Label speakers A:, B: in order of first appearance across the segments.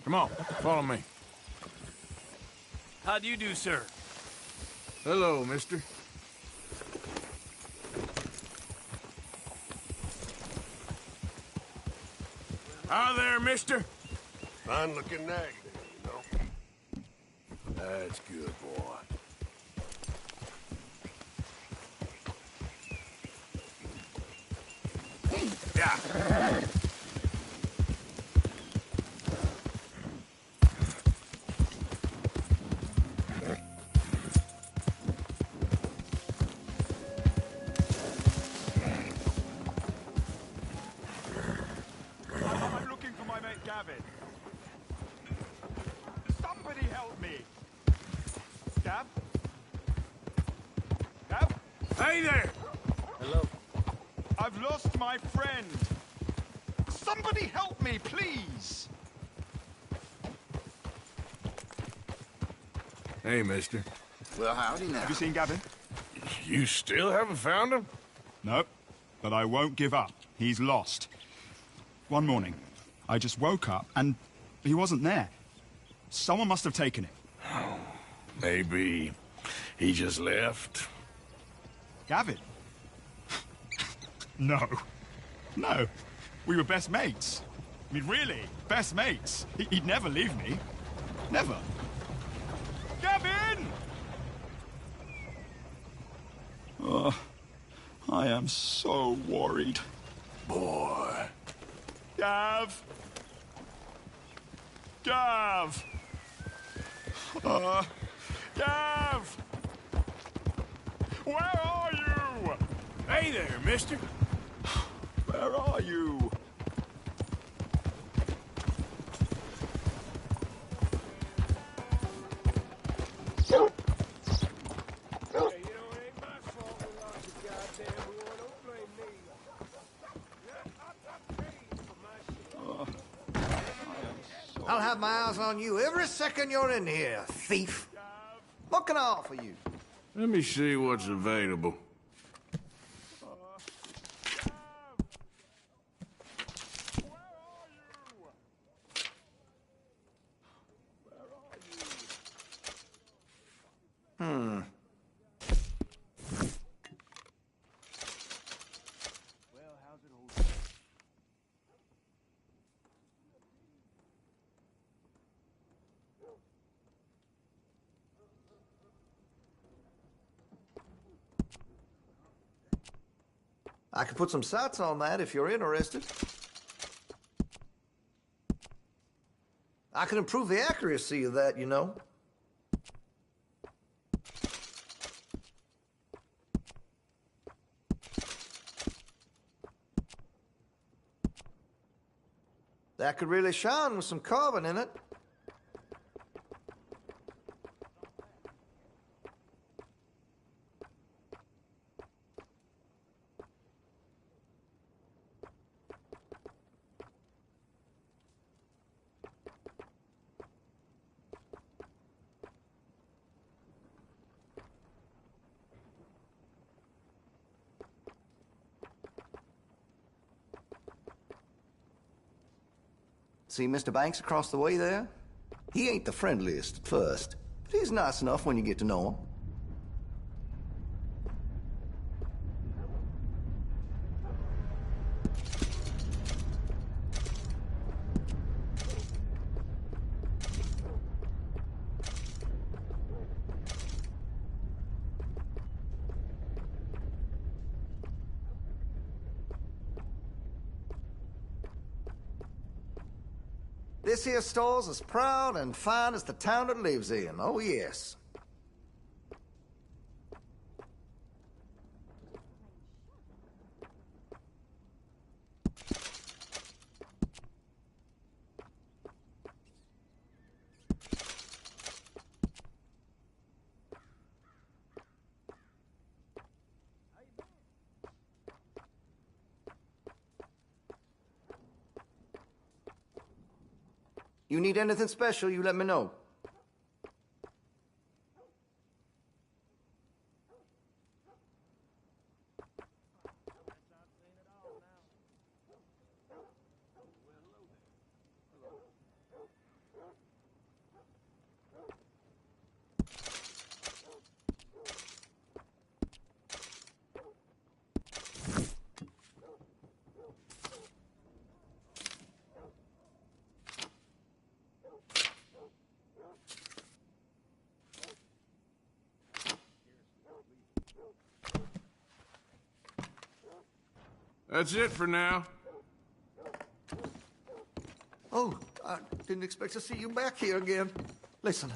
A: Come on, follow me.
B: How do you do, sir?
A: Hello, mister. Hi there, mister.
C: Fine-looking nag there, you know.
A: That's good, boy. Yeah.
D: I'm looking for my mate Gavin. Somebody help me! Gav? Gav?
A: Hey there!
B: Hello.
D: I've lost my friend! Somebody help me, please!
A: Hey, mister.
C: Well, howdy now.
D: Have you seen Gavin?
A: You still haven't found him?
D: Nope. But I won't give up. He's lost. One morning, I just woke up and he wasn't there. Someone must have taken it.
A: Maybe he just left.
D: Gavin? No. No. We were best mates. I mean, really, best mates. He'd never leave me. Never. Gavin! Oh, I am so worried.
A: Boy.
D: Gav! Gav! Gav! Where are you?
A: Hey there, mister.
D: Where are you?
E: I'll have my eyes on you every second you're in here, thief. What can I offer you?
A: Let me see what's available.
E: I could put some sights on that if you're interested. I can improve the accuracy of that, you know. That could really shine with some carbon in it. See Mr. Banks across the way there? He ain't the friendliest at first, but he's nice enough when you get to know him. This here store's as proud and fine as the town it lives in. Oh, yes. You need anything special, you let me know.
A: That's it for now.
E: Oh, I didn't expect to see you back here again. Listen,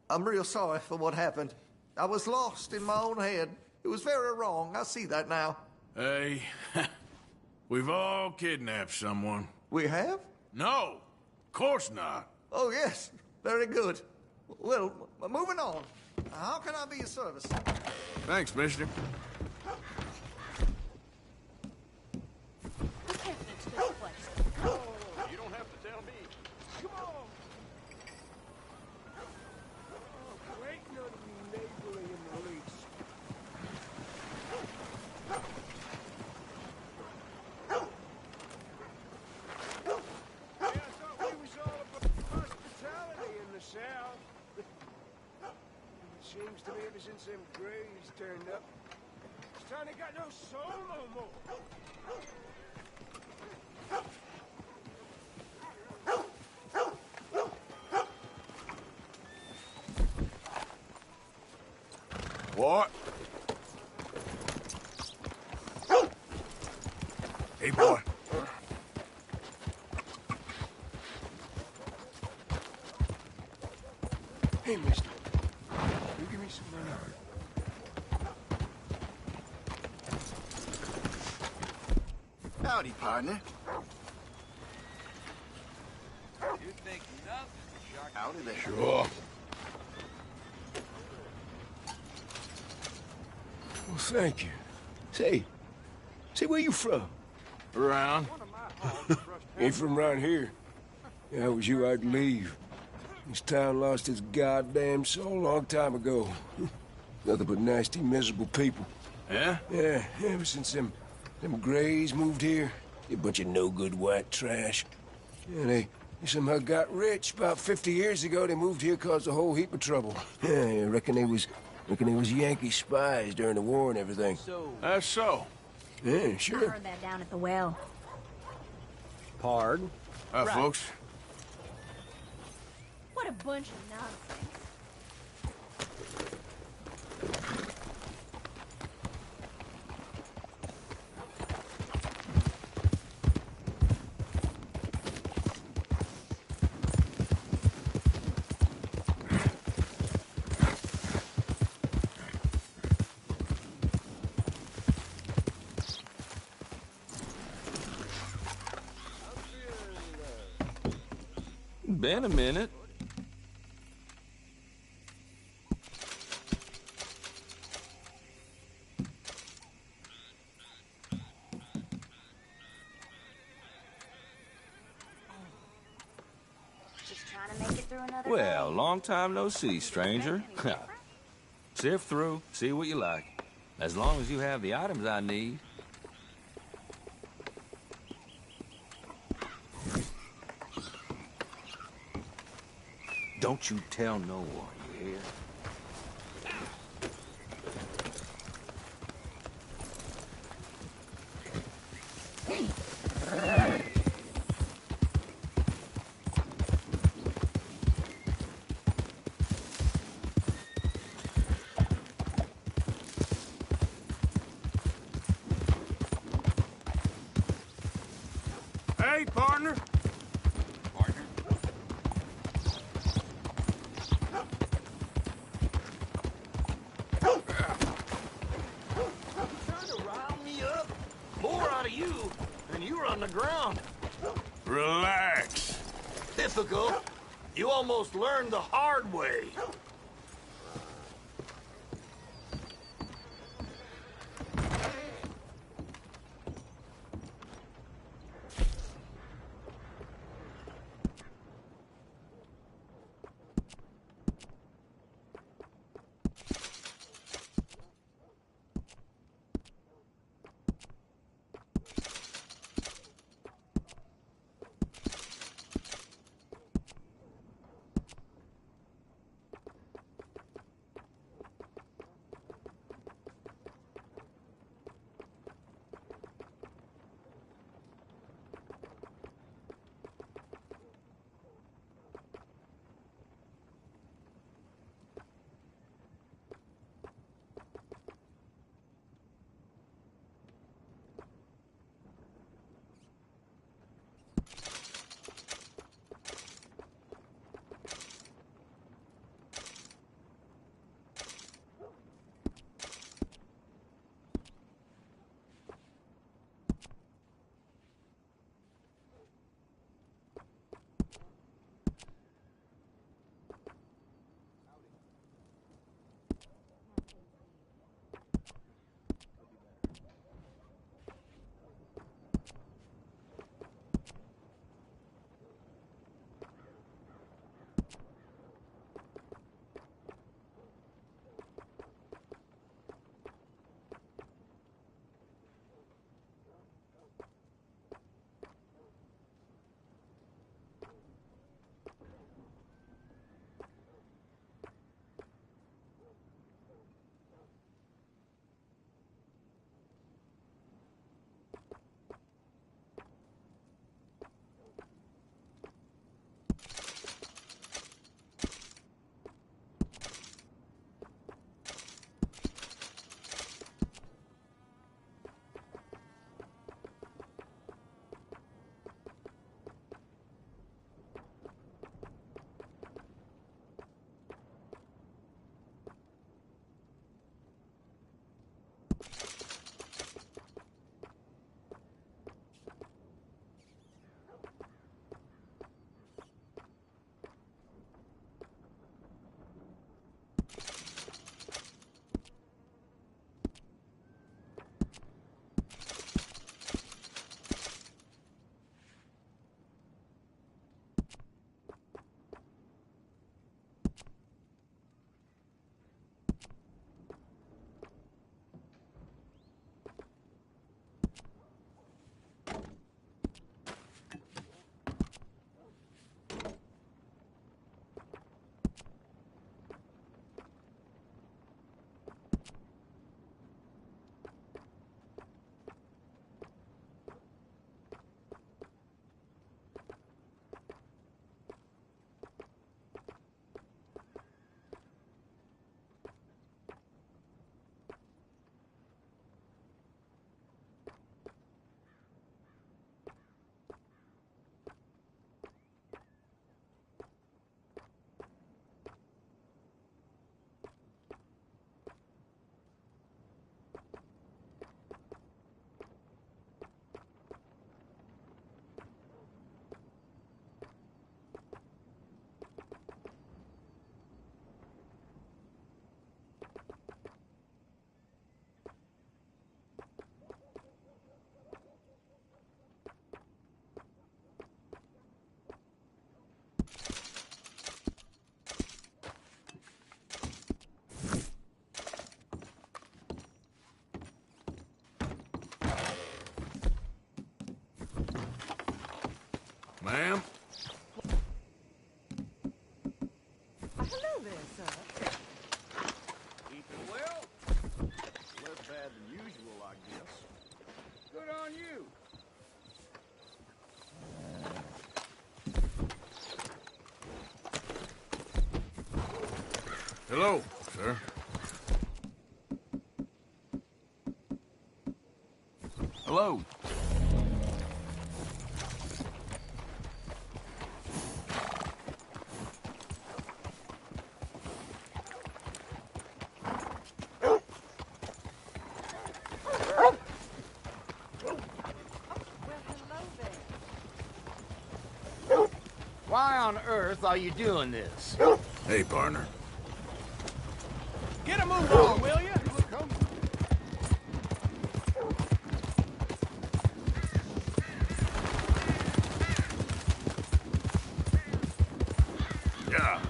E: I'm real sorry for what happened. I was lost in my own head. It was very wrong. I see that now.
A: Hey, we've all kidnapped someone.
E: We have?
A: No, of course not.
E: Oh, yes. Very good. Well, moving on. How can I be of service?
A: Thanks, mister.
C: You don't have to tell me. Come on! Oh, ain't none of you neighborly in the least. Yeah, I thought we was all about hospitality in the South. It seems to me ever since them Greys turned up, this town ain't got no soul no more.
A: What? Hey, boy.
C: Hey, mister. You give me some money.
A: Howdy, partner.
B: You think nothing, Shark?
A: Howdy there. Sure.
C: Well, thank you. Say, where you from?
A: Around.
C: Ain't from around here. If I was you, I'd leave. This town lost its goddamn soul a long time ago. Nothing but nasty, miserable people.
A: Yeah?
C: Yeah, ever since them Greys moved here, they a bunch of no-good white trash. Yeah, they somehow got rich. About 50 years ago, they moved here, caused a whole heap of trouble. Yeah, I reckon they was Yankee spies during the war and everything.
A: That's so.
C: Yeah,
F: I
C: sure.
F: heard that down at the well.
G: Pardon?
A: Hi, folks.
F: What a bunch of nonsense.
B: Been a minute.
F: Just trying to make it through another
B: Well,
F: day.
B: long time no see, stranger. Sift through, see what you like. As long as you have the items I need. Don't you tell no one, you hear?
A: Hey, partner.
B: Partner?
G: on the ground.
A: Relax.
G: Difficult. You almost learned the hard way.
A: Ma'am?
H: Hello there, sir.
G: Keeping well? Less bad than usual, I guess. Good on you.
A: Hello, sir. Hello.
H: Well, hello
G: on earth are you doing this?
A: Hey, partner.
G: Get a move on, will you?
A: Yeah.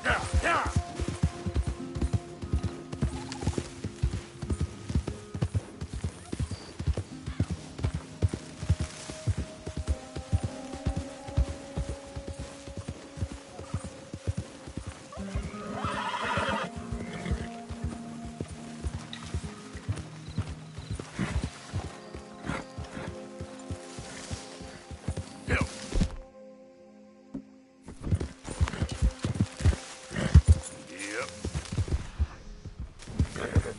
A: Yeah, yeah. Yo. Yep.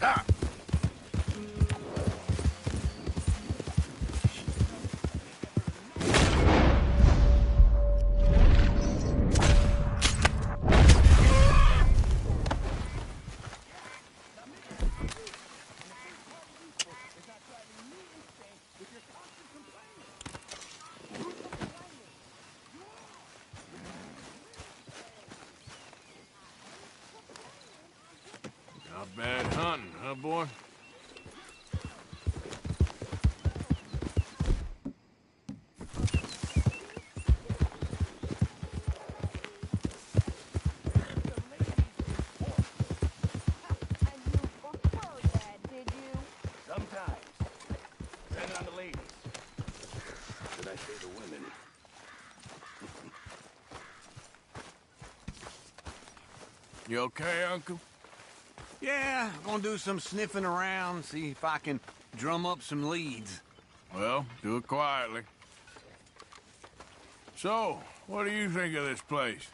A: Ah. Not bad hunting, huh, boy?
G: Sometimes. Depending on the ladies.
A: Should I say the women? You okay, Uncle?
G: Yeah, I'm gonna do some sniffing around, see if I can drum up some leads.
A: Well, do it quietly. So, what do you think of this place?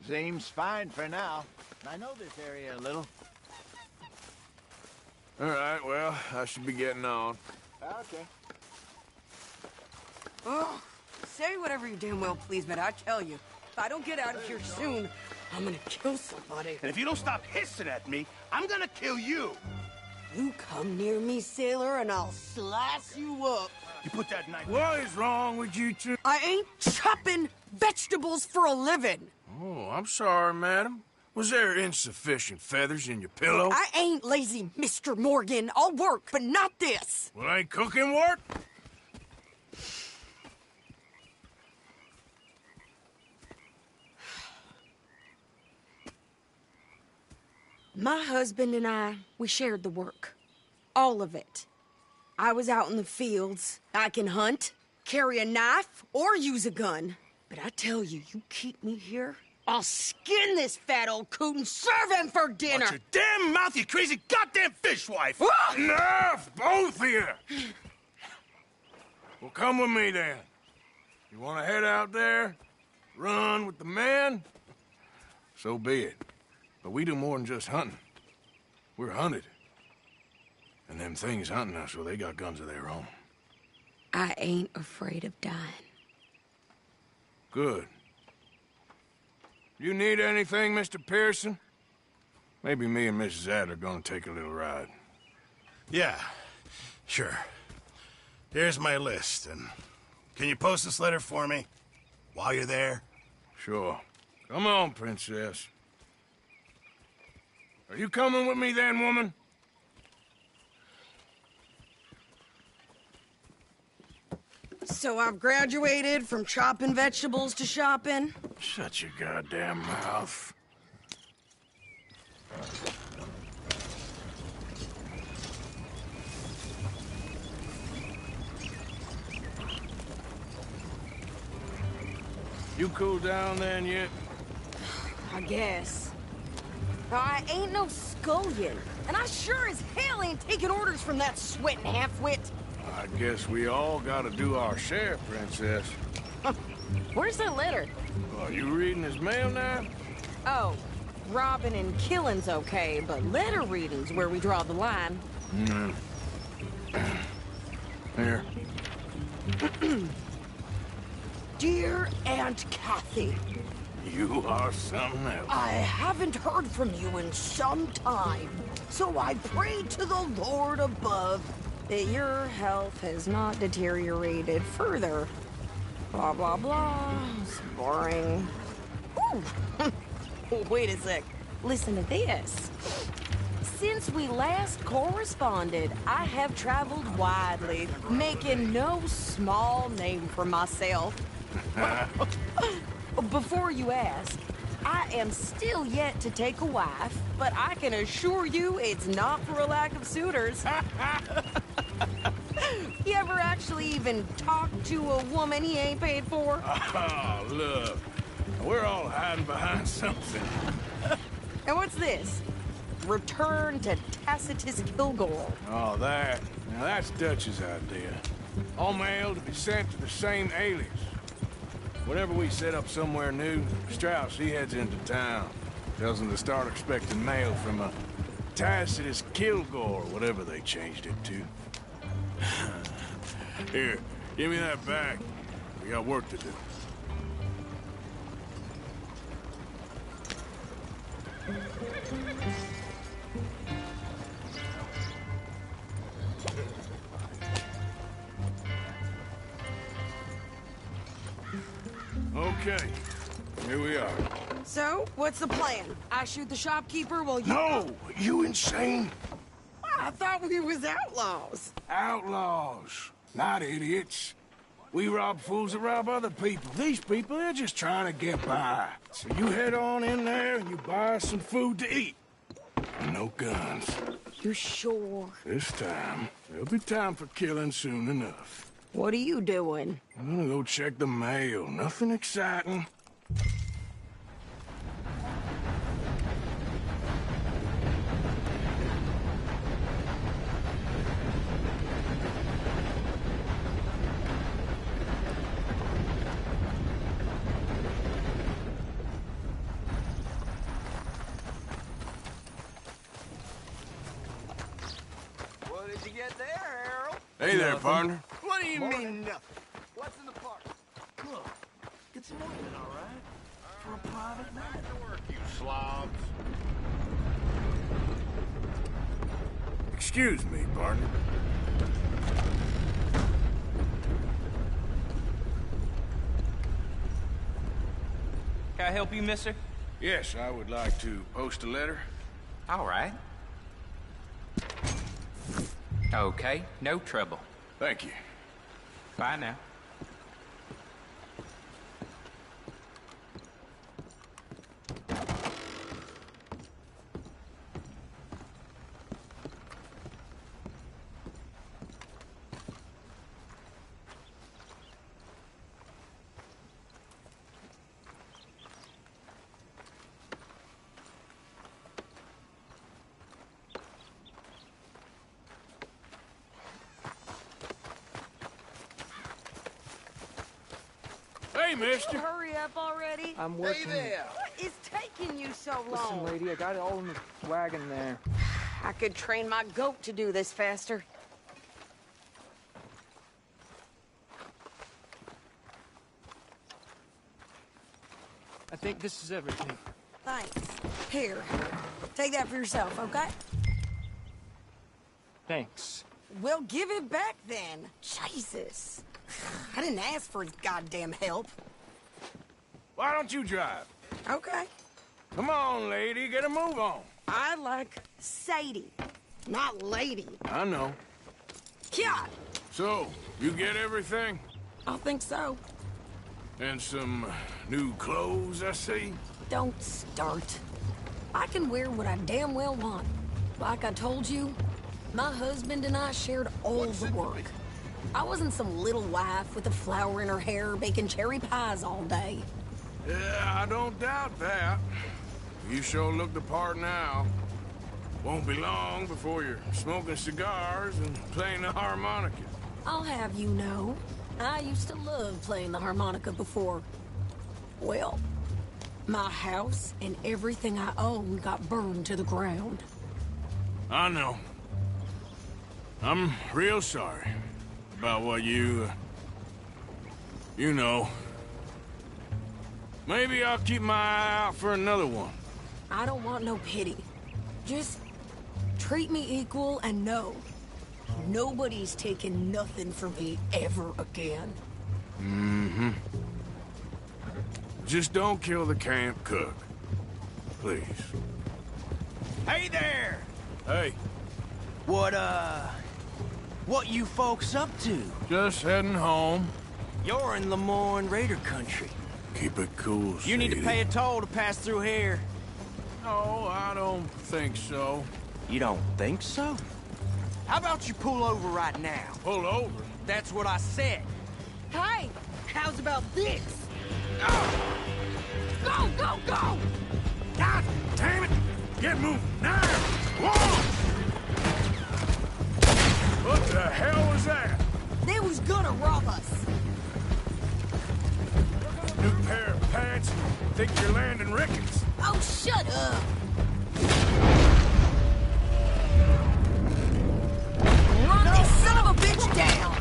G: Seems fine for now. I know this area a little.
A: All right, well, I should be getting on.
G: Okay.
I: Oh, say whatever you damn well please, but I tell you, if I don't get out of here soon, I'm gonna kill somebody.
G: And if you don't stop hissing at me, I'm gonna kill you.
I: You come near me, sailor, and I'll slice you up.
G: You put that knife.
A: What is wrong with you two?
I: I ain't chopping vegetables for a living.
A: Oh, I'm sorry, madam. Was there insufficient feathers in your pillow?
I: I ain't lazy, Mr. Morgan. I'll work, but not this.
A: Well, ain't cooking work?
I: My husband and I, we shared the work. All of it. I was out in the fields. I can hunt, carry a knife, or use a gun. But I tell you, you keep me here, I'll skin this fat old coot and serve him for dinner.
A: Watch your damn mouth, you crazy goddamn fishwife!
I: Ah!
A: Enough, both of you! Well, come with me then. You want to head out there, run with the men? So be it. But we do more than just hunting. We're hunted. And them things hunting us, well, they got guns of their own.
I: I ain't afraid of dying.
A: Good. You need anything, Mr. Pearson? Maybe me and Mrs. Ad are gonna take a little ride.
J: Yeah, sure. Here's my list, and can you post this letter for me while you're there?
A: Sure. Come on, Princess. Are you coming with me then, woman?
I: So I've graduated from chopping vegetables to shopping?
A: Shut your goddamn mouth. You cool down then yet?
I: I guess. I ain't no scullion, and I sure as hell ain't taking orders from that sweating half-wit.
A: I guess we all gotta do our share, Princess.
I: Where's that letter?
A: Are you reading his mail now?
I: Oh, robbing and killing's okay, but letter reading's where we draw the line.
A: Here,
I: Dear Aunt Kathy,
A: You are something else.
I: I haven't heard from you in some time, so I pray to the Lord above that your health has not deteriorated further. Blah, blah, blah. It's boring. Ooh. Wait a sec. Listen to this. Since we last corresponded, I have traveled widely, making no small name for myself. Before you ask, I am still yet to take a wife, but I can assure you it's not for a lack of suitors. You ever actually even talk to a woman he ain't paid for?
A: Oh, look. We're all hiding behind something.
I: And what's this? Return to Tacitus Kilgore.
A: Oh, that. Now, that's Dutch's idea. All mail to be sent to the same alias. Whenever we set up somewhere new, Strauss, he heads into town. Tells them to start expecting mail from a Tacitus Kilgore, whatever they changed it to. Here, give me that back. We got work to do. Okay, here we are.
I: So, what's the plan? I shoot the shopkeeper while you...
A: No! You insane?
I: I thought we was outlaws.
A: Outlaws, not idiots. We rob fools that rob other people. These people, they're just trying to get by. So you head on in there and you buy us some food to eat. And no guns.
I: You sure?
A: This time, there'll be time for killing soon enough.
I: What are you doing?
A: I'm gonna go check the mail. Nothing exciting.
G: What did you get there, Harold?
A: Hey there, partner.
G: What do you mean nothing? What's in the park? Look, it's morning, all right? For a private night. Back to work, you slobs.
A: Excuse me, partner.
K: Can I help you, mister?
A: Yes, I would like to post a letter.
K: All right. Okay, no trouble.
A: Thank you.
K: Bye now.
A: Hey, mister.
I: Hurry up already.
L: I'm working.
G: Hey there!
I: What is taking you so long?
L: Listen, lady, I got it all in the wagon there.
I: I could train my goat to do this faster.
L: I think this is everything.
I: Thanks. Here, take that for yourself, okay?
L: Thanks.
I: Well, give it back then. Jesus. I didn't ask for his goddamn help.
A: Why don't you drive?
I: Okay.
A: Come on, lady, get a move on.
I: I like Sadie, not lady.
A: I know.
I: Yeah,
A: So, you get everything?
I: I think so.
A: And some new clothes, I see?
I: Don't start. I can wear what I damn well want. Like I told you, my husband and I shared all the work. I wasn't some little wife with a flower in her hair baking cherry pies all day.
A: Yeah, I don't doubt that. You sure look the part now. Won't be long before you're smoking cigars and playing the harmonica.
I: I'll have you know, I used to love playing the harmonica before. Well, my house and everything I own got burned to the ground.
A: I know. I'm real sorry about what you You know. Maybe I'll keep my eye out for another one.
I: I don't want no pity. Just treat me equal and know nobody's taking nothing from me ever again.
A: Mm-hmm. Just don't kill the camp cook. Please.
G: Hey there!
A: Hey.
G: What you folks up to?
A: Just heading home.
G: You're in Lemoyne Raider country.
A: Keep it cool,
G: You need to
A: Sadie.
G: pay a toll to pass through here.
A: No, I don't think so.
G: You don't think so? How about you pull over right now?
A: Pull over?
G: That's what I said.
I: Hey, how's about this? Go, go, go!
A: God damn it! Get moving, now! Whoa! What the hell was that?
I: They was gonna rob us.
A: New pair of pants? Think you're landing Ricketts?
I: Oh, shut up! Run this son of a bitch down!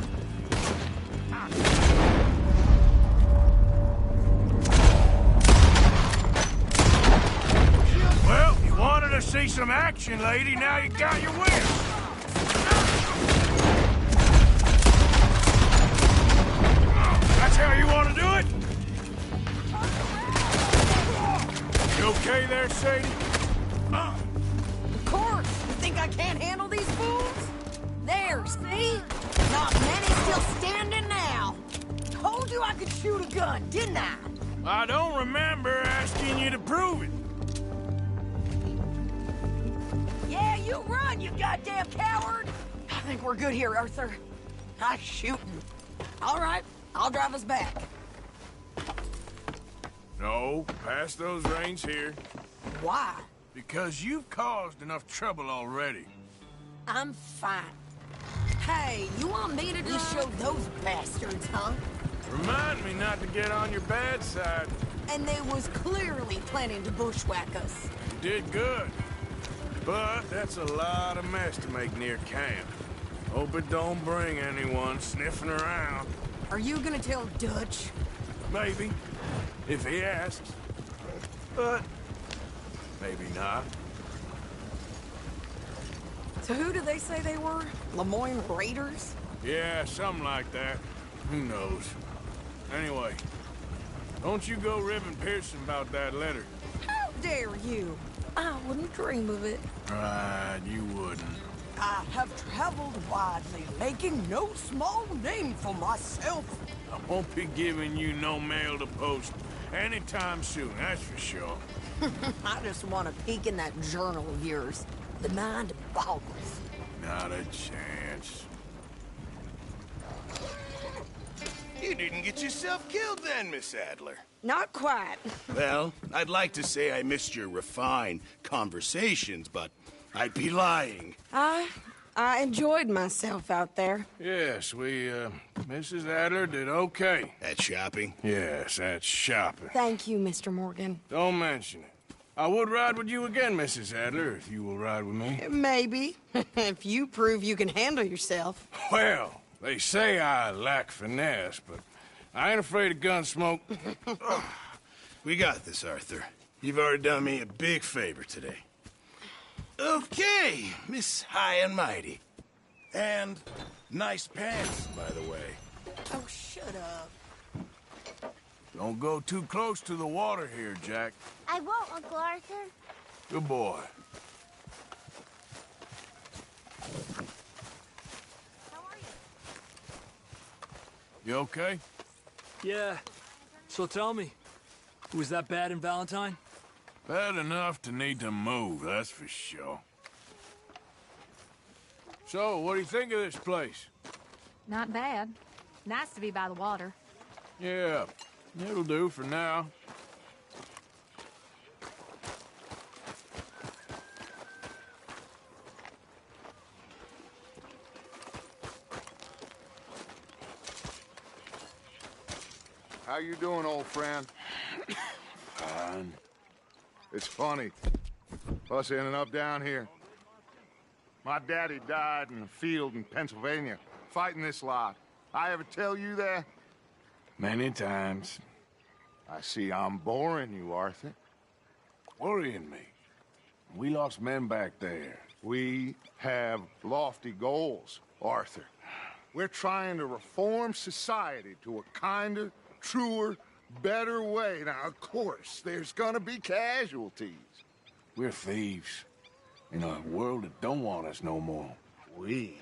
A: Well, you wanted to see some action, lady. Now you got your wish. That's how you want to do it? You okay there, Sadie?
I: Of course! You think I can't handle these fools? There, see? Not many still standing now. Told you I could shoot a gun, didn't I?
A: I don't remember asking you to prove it.
I: Yeah, you run, you goddamn coward! I think we're good here, Arthur. I'm shooting. All right, I'll drive us back.
A: No, pass those reins here.
I: Why?
A: Because you've caused enough trouble already.
I: I'm fine. Hey, you want me to just show those bastards, huh?
A: Remind me not to get on your bad side.
I: And they was clearly planning to bushwhack us.
A: You did good. But that's a lot of mess to make near camp. Hope it don't bring anyone sniffing around.
I: Are you gonna tell Dutch?
A: Maybe, if he asks. But maybe not.
I: So who did they say they were? Lemoyne Raiders?
A: Yeah, something like that. Who knows? Anyway, don't you go ribbing Pearson about that letter.
I: How dare you? I wouldn't dream of it.
A: Right, you wouldn't.
I: I have traveled widely, making no small name for myself.
A: I won't be giving you no mail to post anytime soon, that's for sure.
I: I just want to peek in that journal of yours. The mind boggles.
A: Not a chance.
J: You didn't get yourself killed then, Miss Adler.
I: Not quite.
J: Well, I'd like to say I missed your refined conversations, but I'd be lying.
I: I enjoyed myself out there.
A: Yes, Mrs. Adler did okay.
J: At shopping?
A: Yes, that's shopping.
I: Thank you, Mr. Morgan.
A: Don't mention it. I would ride with you again, Mrs. Adler, if you will ride with me.
I: Maybe. If you prove you can handle yourself.
A: Well, they say I lack finesse, but I ain't afraid of gun smoke.
J: We got this, Arthur. You've already done me a big favor today. Okay, Miss High and Mighty. And nice pants, by the way.
I: Oh, shut up.
A: Don't go too close to the water here, Jack.
F: I won't, Uncle Arthur.
A: Good boy.
F: How are you?
A: You okay?
M: Yeah. So tell me, was that bad in Valentine?
A: Bad enough to need to move, that's for sure. So, what do you think of this place?
N: Not bad. Nice to be by the water.
A: Yeah, it'll do for now.
O: How you doing, old friend?
A: Fine.
O: It's funny, us ending up down here. My daddy died in a field in Pennsylvania, fighting this lot. I ever tell you that?
A: Many times.
O: I see I'm boring you, Arthur.
A: Worrying me. We lost men back there.
O: We have lofty goals, Arthur. We're trying to reform society to a kinder, truer, better way. Now, of course, there's gonna be casualties.
A: We're thieves. In a world that don't want us no more.
O: We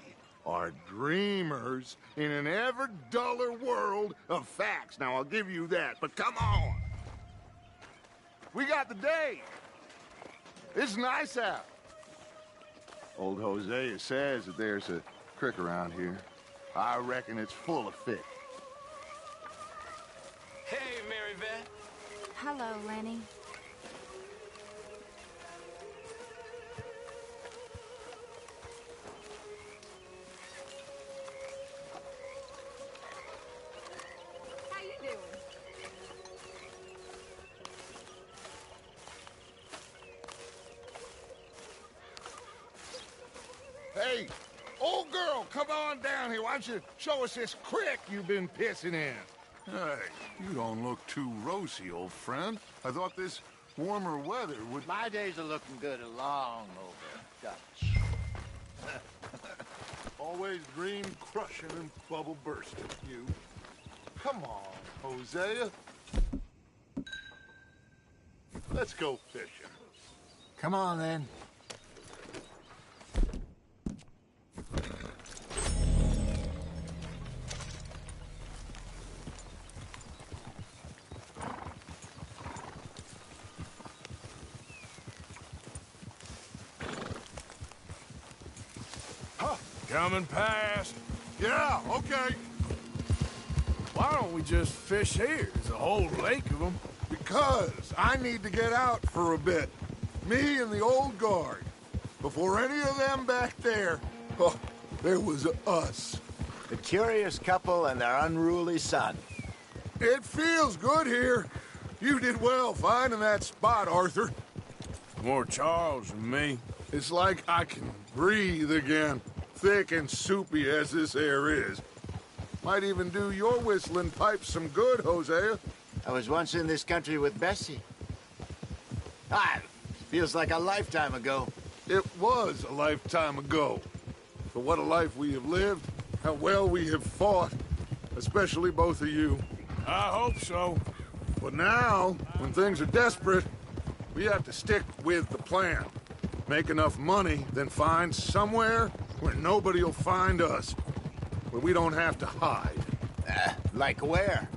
O: are dreamers in an ever duller world of facts. Now, I'll give you that, but come on. We got the day. It's nice out. Old Hosea says that there's a creek around here. I reckon it's full of fish.
K: Hey, Mary Beth.
N: Hello, Lenny.
H: How you doing?
O: Hey, old girl, come on down here. Why don't you show us this creek you've been pissing in?
P: Hey, you don't look too rosy, old friend. I thought this warmer weather would...
G: My days are looking good along over Dutch.
P: Always dream crushing and bubble bursting, you. Come on, Hosea. Let's go fishing.
G: Come on, then.
A: Coming past.
P: Yeah, okay.
A: Why don't we just fish here? There's a whole lake of them.
O: Because I need to get out for a bit. Me and the old guard. Before any of them back there, oh, there was us.
G: The curious couple and their unruly son.
O: It feels good here. You did well finding that spot, Arthur.
A: More Charles than me.
O: It's like I can breathe again. Thick and soupy as this air is. Might even do your whistling pipes some good, Hosea.
G: I was once in this country with Bessie. Feels like a lifetime ago.
O: It was a lifetime ago. But what a life we have lived. How well we have fought. Especially both of you.
A: I hope so.
O: But now, when things are desperate, we have to stick with the plan. Make enough money, then find somewhere where nobody will find us. Where we don't have to hide.
G: Like where?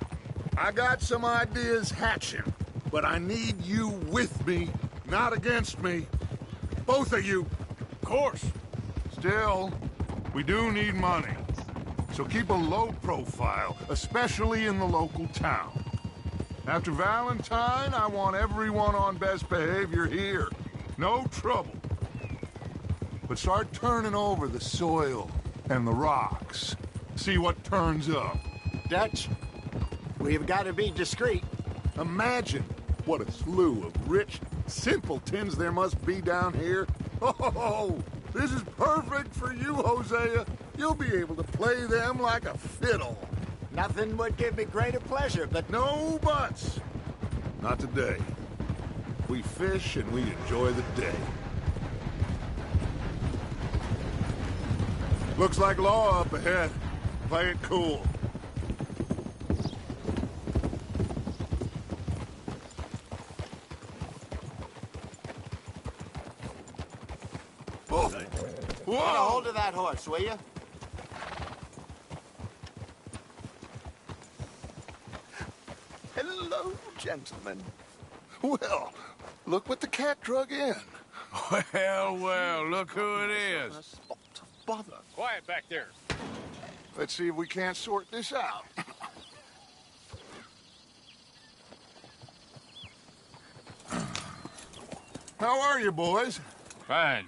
O: I got some ideas hatching, but I need you with me, not against me. Both of you.
A: Of course.
O: Still, we do need money. So keep a low profile, especially in the local town. After Valentine, I want everyone on best behavior here. No trouble. But start turning over the soil and the rocks. See what turns up.
G: Dutch, we've got to be discreet.
O: Imagine what a slew of rich simpletons there must be down here. Oh, this is perfect for you, Hosea. You'll be able to play them like a fiddle.
G: Nothing would give me greater pleasure, but...
O: No buts. Not today. We fish and we enjoy the day. Looks like law up ahead. Play it cool.
G: Whoa! Get a hold of that horse, will you?
O: Hello, gentlemen. Well, look what the cat drug in.
A: Well, look who it is.
O: Bother.
A: Quiet back there.
O: Let's see if we can't sort this out. How are you, boys?
Q: Fine.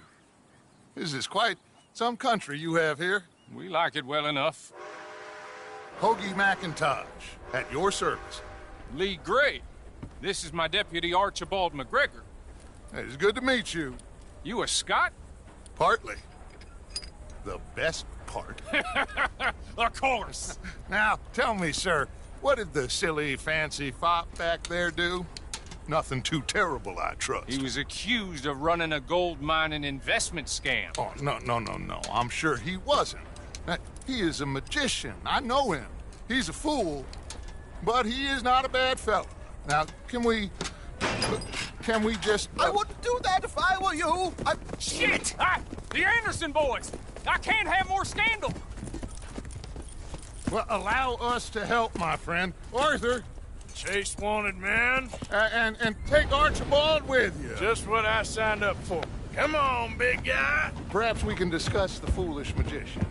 O: This is quite some country you have here.
Q: We like it well enough.
O: Hoagie McIntosh, at your service.
Q: Lee Gray. This is my deputy, Archibald McGregor.
O: It's good to meet you.
Q: You a Scot?
O: Partly. The best part.
Q: Of course.
O: Now, tell me, sir, What did the silly, fancy fop back there do? Nothing too terrible, I trust.
Q: He was accused of running a gold mining investment scam.
O: Oh, no. I'm sure he wasn't. He is a magician. I know him. He's a fool, but he is not a bad fellow. Now, can we just...
G: I wouldn't do that if I were you.
Q: Shit! The Anderson boys! I can't have more scandal!
O: Well, allow us to help, my friend. Arthur.
A: Chase wanted man.
O: And take Archibald with you.
A: Just what I signed up for. Come on, big guy.
O: Perhaps we can discuss the foolish magician.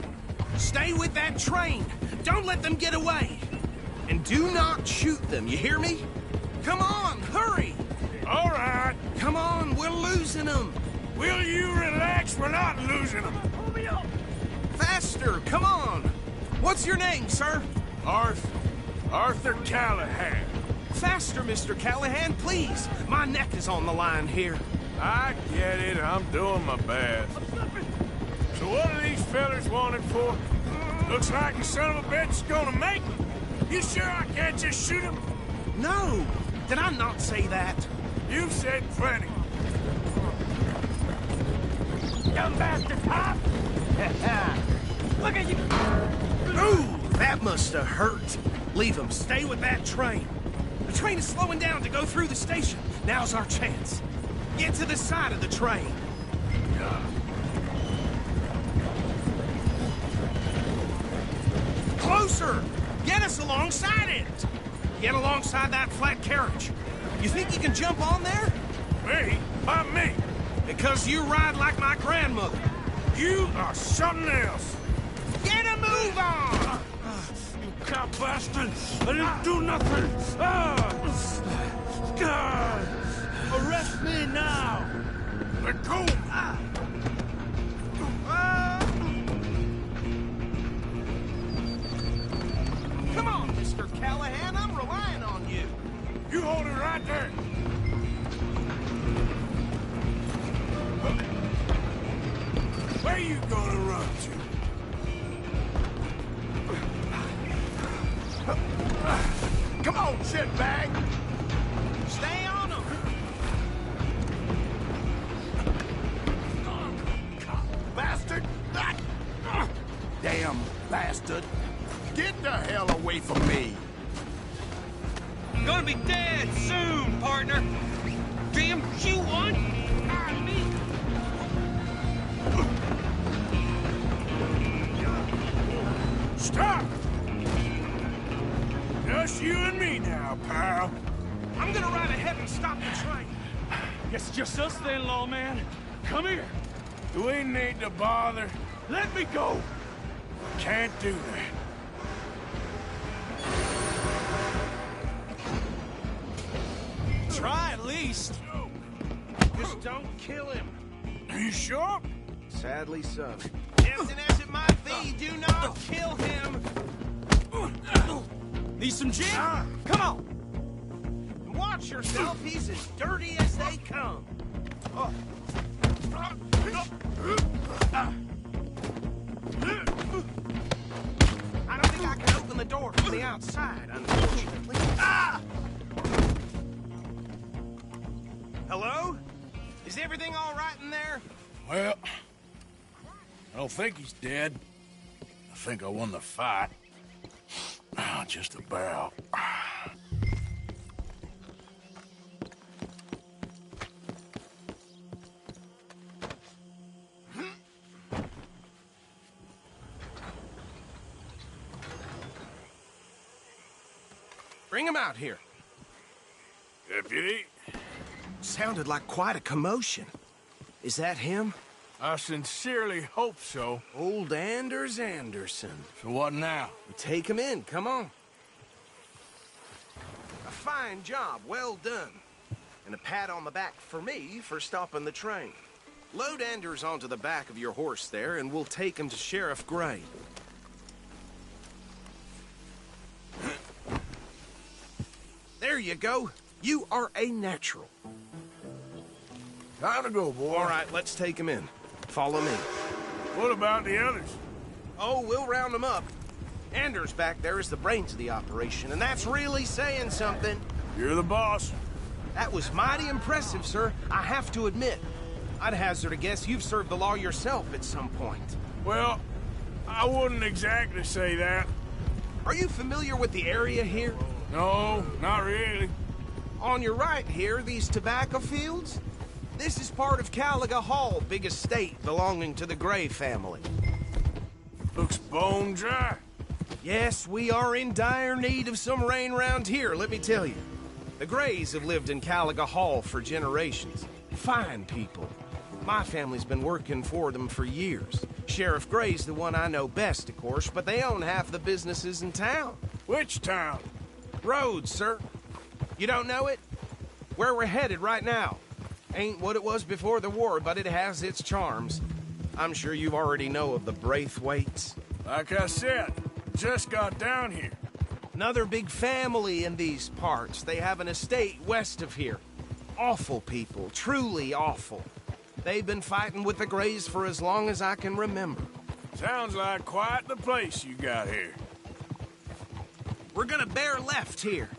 G: Stay with that train. Don't let them get away. And do not shoot them, you hear me? Come on, hurry.
A: All right.
G: Come on, we're losing them.
A: Will you relax? We're not losing them.
G: Pull me up. Faster, come on. What's your name, sir?
A: Arthur Callahan.
G: Faster, Mr. Callahan, please. My neck is on the line here.
A: I get it. I'm doing my best. So what are these fellas wanted for? Looks like the son of a bitch is gonna make me. You sure I can't just shoot him?
G: No. Did I not say that?
A: You said plenty.
G: Dumb bastard, Pop! Look at you! Ooh, that must have hurt. Leave him. Stay with that train. The train is slowing down to go through the station. Now's our chance. Get to the side of the train. Closer! Get us alongside it! Get alongside that flat carriage. You think you can jump on there?
A: Me? Why me?
G: Because you ride like my grandmother.
A: You are something else.
G: Get a move on!
A: You cop bastard! I didn't do nothing! God! Arrest me now! Let go!
G: Come on, Mr. Callahan, I'm relying on you.
A: You hold it right there! Where you gonna run to? Come on, shitbag!
G: Stay on him!
O: Bastard! Damn bastard! Get the hell away from me!
K: Gonna be dead soon, partner. Damn you on me.
A: Stop! Just you and me now, pal.
G: I'm gonna ride ahead and stop the train.
M: Guess it's just us then, lawman. Come here.
A: Do we need to bother?
M: Let me go.
A: Can't do that.
G: Try at least. Just don't kill him.
A: Are you sure?
G: Sadly so. Tempting as it might be, do not kill him. Need some gin? Come on. And watch yourself. He's as dirty as they come. I don't think I can open the door from the outside, unfortunately. Hello? Is everything all right in there?
A: Well, I don't think he's dead. I think I won the fight. Just about.
G: Bring him out here.
A: Deputy?
G: Sounded like quite a commotion. Is that him?
A: I sincerely hope so.
G: Old Anders Anderson.
A: So what now?
G: We take him in, come on. A fine job, well done. And a pat on the back for me for stopping the train. Load Anders onto the back of your horse there, and we'll take him to Sheriff Gray. There you go. You are a natural.
A: Time to go, boy.
G: All right, let's take him in. Follow me.
A: What about the others?
G: Oh, we'll round them up. Anders back there is the brains of the operation, and that's really saying something.
A: You're the boss.
G: That was mighty impressive, sir. I have to admit. I'd hazard a guess you've served the law yourself at some point.
A: Well, I wouldn't exactly say that.
G: Are you familiar with the area here?
A: No, not really.
G: On your right here, these tobacco fields? This is part of Caliga Hall, big estate belonging to the Gray family.
A: Looks bone dry.
G: Yes, we are in dire need of some rain round here, let me tell you. The Grays have lived in Caliga Hall for generations. Fine people. My family's been working for them for years. Sheriff Gray's the one I know best, of course, but they own half the businesses in town.
A: Which town?
G: Rhodes, sir. You don't know it? Where we're headed right now. Ain't what it was before the war, but it has its charms. I'm sure you already know of the Braithwaites.
A: Like I said, just got down here.
G: Another big family in these parts. They have an estate west of here. Awful people, truly awful. They've been fighting with the Grays for as long as I can remember.
A: Sounds like quite the place you got here.
G: We're gonna bear left here.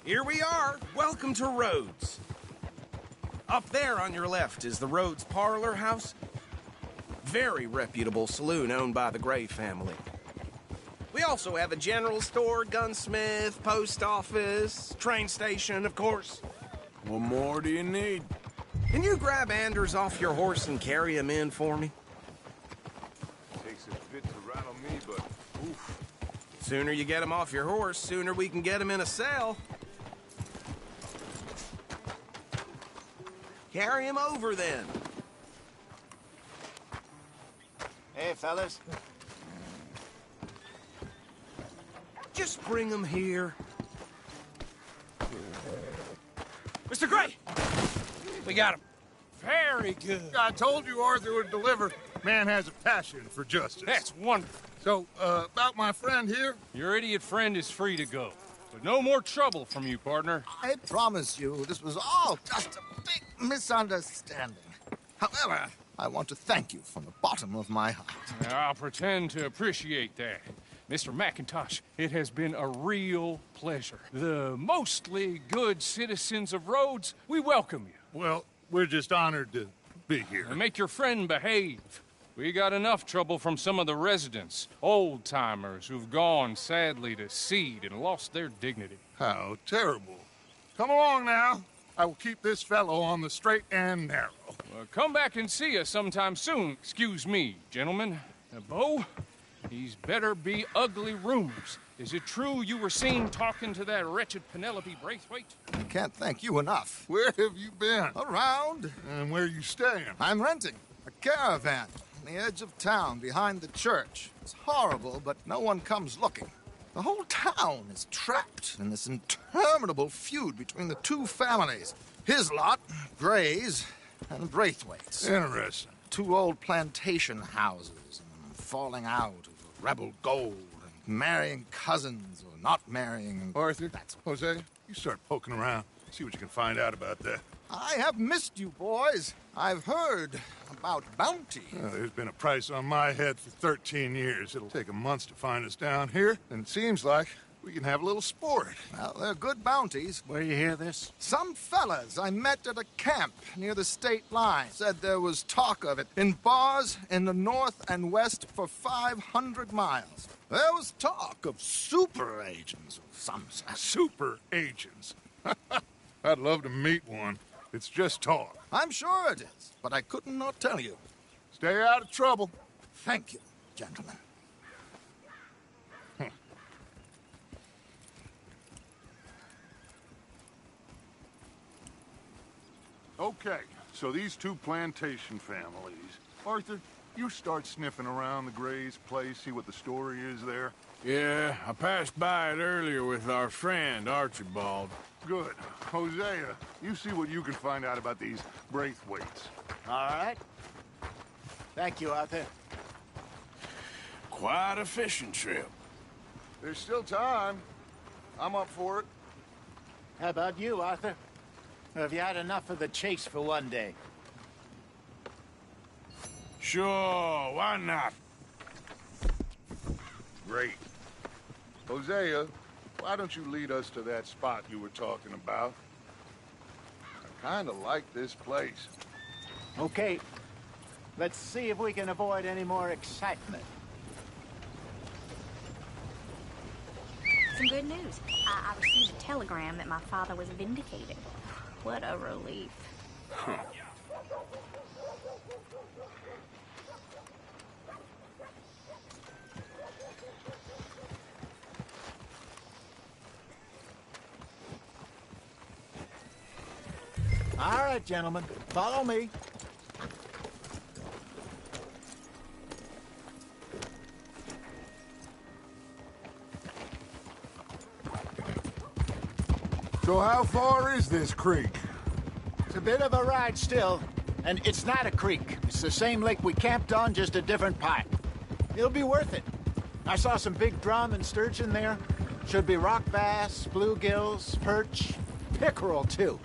G: Here we are. Welcome to Rhodes. Up there on your left is the Rhodes Parlor House. Very reputable saloon owned by the Gray family. We also have a general store, gunsmith, post office, train station, of course.
A: What more do you need?
G: Can you grab Anders off your horse and carry him in for me?
O: Takes a bit to rattle me, but oof.
G: Sooner you get him off your horse, sooner we can get him in a cell. Carry him over, then.
E: Hey, fellas.
G: Just bring him here.
Q: Mr. Gray! We got him. Very good.
P: I told you Arthur would deliver. Man has a passion for justice.
Q: That's wonderful.
P: So, about my friend here?
Q: Your idiot friend is free to go. But no more trouble from you, partner.
E: I promise you, this was all just a big misunderstanding. However, I want to thank you from the bottom of my heart.
Q: I'll pretend to appreciate that. Mr. McIntosh, it has been a real pleasure. The mostly good citizens of Rhodes, we welcome you.
P: Well, we're just honored to be here.
Q: And make your friend behave. We got enough trouble from some of the residents, old-timers who've gone, sadly, to seed and lost their dignity.
P: How terrible. Come along now. I will keep this fellow on the straight and narrow.
Q: Well, come back and see us sometime soon. Excuse me, gentlemen. Bo, these better be ugly rumors. Is it true you were seen talking to that wretched Penelope Braithwaite?
E: I can't thank you enough.
P: Where have you been?
E: Around.
P: And where are you staying?
E: I'm renting a caravan on the edge of town behind the church. It's horrible, but no one comes looking. The whole town is trapped in this interminable feud between the two families. His lot, Gray's, and Braithwaite's.
P: Interesting.
E: Two old plantation houses, falling out of rebel gold, and marrying cousins or not marrying.
P: Arthur, Jose, you start poking around. See what you can find out about that.
E: I have missed you, boys. I've heard about bounty.
P: There's been a price on my head for 13 years. It'll take a month to find us down here, and it seems like we can have a little sport.
E: Well, they're good bounties.
P: Where you hear this?
E: Some fellas I met at a camp near the state line said there was talk of it in bars in the north and west for 500 miles. There was talk of super agents of some sort.
P: Super agents? I'd love to meet one. It's just talk.
E: I'm sure it is, but I couldn't not tell you.
P: Stay out of trouble.
E: Thank you, gentlemen.
O: Okay, so these two plantation families. Arthur, you start sniffing around the Gray's place, see what the story is there?
A: Yeah, I passed by it earlier with our friend, Archibald.
O: Good. Hosea, you see what you can find out about these Braithwaites.
R: All right. Thank you, Arthur.
A: Quite a fishing trip.
O: There's still time. I'm up for it.
R: How about you, Arthur? Or have you had enough of the chase for one day?
A: Sure, why not?
O: Great. Hosea, why don't you lead us to that spot you were talking about? I kind of like this place.
R: Okay. Let's see if we can avoid any more excitement.
S: Some good news. I received a telegram that my father was vindicated. What a relief.
R: All right, gentlemen. Follow me.
O: So how far is this creek?
R: It's a bit of a ride still, and it's not a creek. It's the same lake we camped on, just a different part. It'll be worth it. I saw some big drum and sturgeon there. Should be rock bass, bluegills, perch, pickerel, too.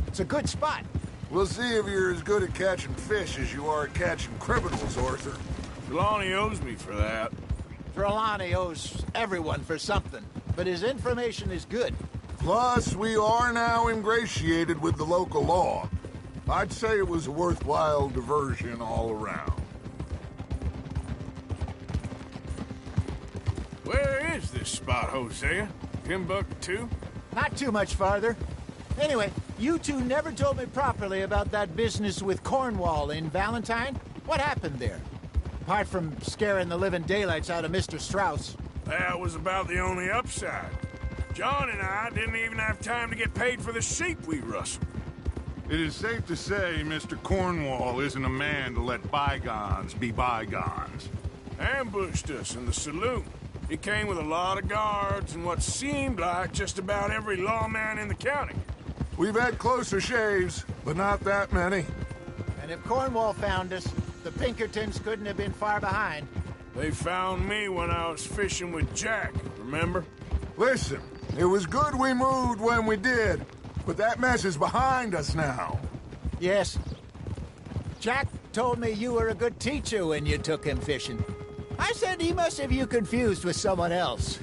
R: It's a good spot.
O: We'll see if you're as good at catching fish as you are at catching criminals, Arthur.
A: Trelawney owes me for that.
R: Trelawney owes everyone for something, but his information is good.
O: Plus, we are now ingratiated with the local law. I'd say it was a worthwhile diversion all around.
A: Where is this spot, Hosea? Timbuktu?
R: Not too much farther. Anyway, you two never told me properly about that business with Cornwall in Valentine. What happened there? Apart from scaring the living daylights out of Mr. Strauss.
A: That was about the only upside. John and I didn't even have time to get paid for the sheep we rustled.
O: It is safe to say Mr. Cornwall isn't a man to let bygones be bygones.
A: Ambushed us in the saloon. He came with a lot of guards and what seemed like just about every lawman in the county.
O: We've had closer shaves, but not that many.
R: And if Cornwall found us, the Pinkertons couldn't have been far behind.
A: They found me when I was fishing with Jack, remember?
O: Listen, it was good we moved when we did, but that mess is behind us now.
R: Yes. Jack told me you were a good teacher when you took him fishing. I said he must have you confused with someone else.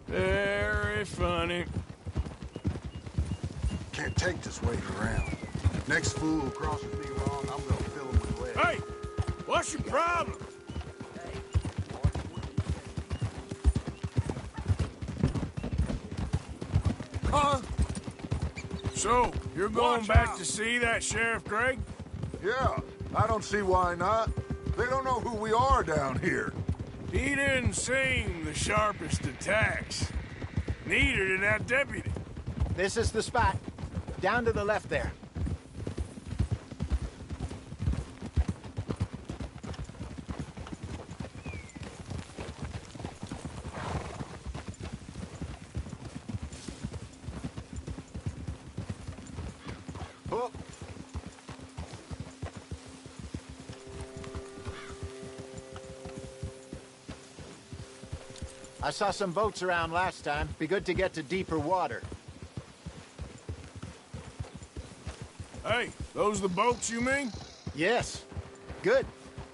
A: Very funny.
O: Can't take this waiting around. Next fool who crosses me wrong, I'm gonna fill him with lead.
A: Hey! What's your problem?
O: Huh?
A: So, you're going back to see that Sheriff Gregg?
O: Yeah, I don't see why not. They don't know who we are down here.
A: He didn't seem the sharpest attacks. Neither did that deputy.
R: This is the spot. Down to the left there. Oh. I saw some boats around last time. Be good to get to deeper water.
A: Hey, those the boats you mean?
R: Yes. Good.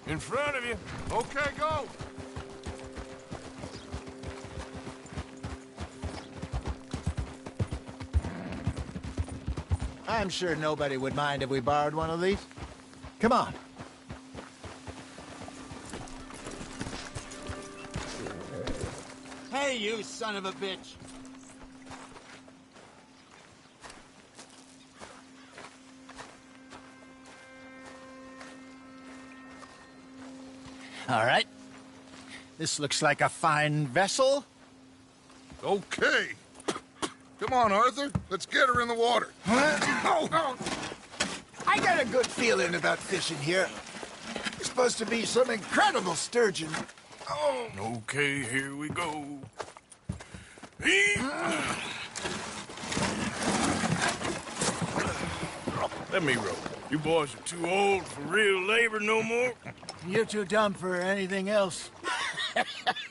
A: In front of you.
O: Okay, go.
R: I'm sure nobody would mind if we borrowed one of these. Come on. Hey, you son of a bitch! All right. This looks like a fine vessel.
O: Okay. Come on, Arthur. Let's get her in the water.
R: a good feeling about fishing here. There's supposed to be some incredible sturgeon. Oh.
A: Okay, here we go. Let me row. You boys are too old for real labor no more.
R: You're too dumb for anything else.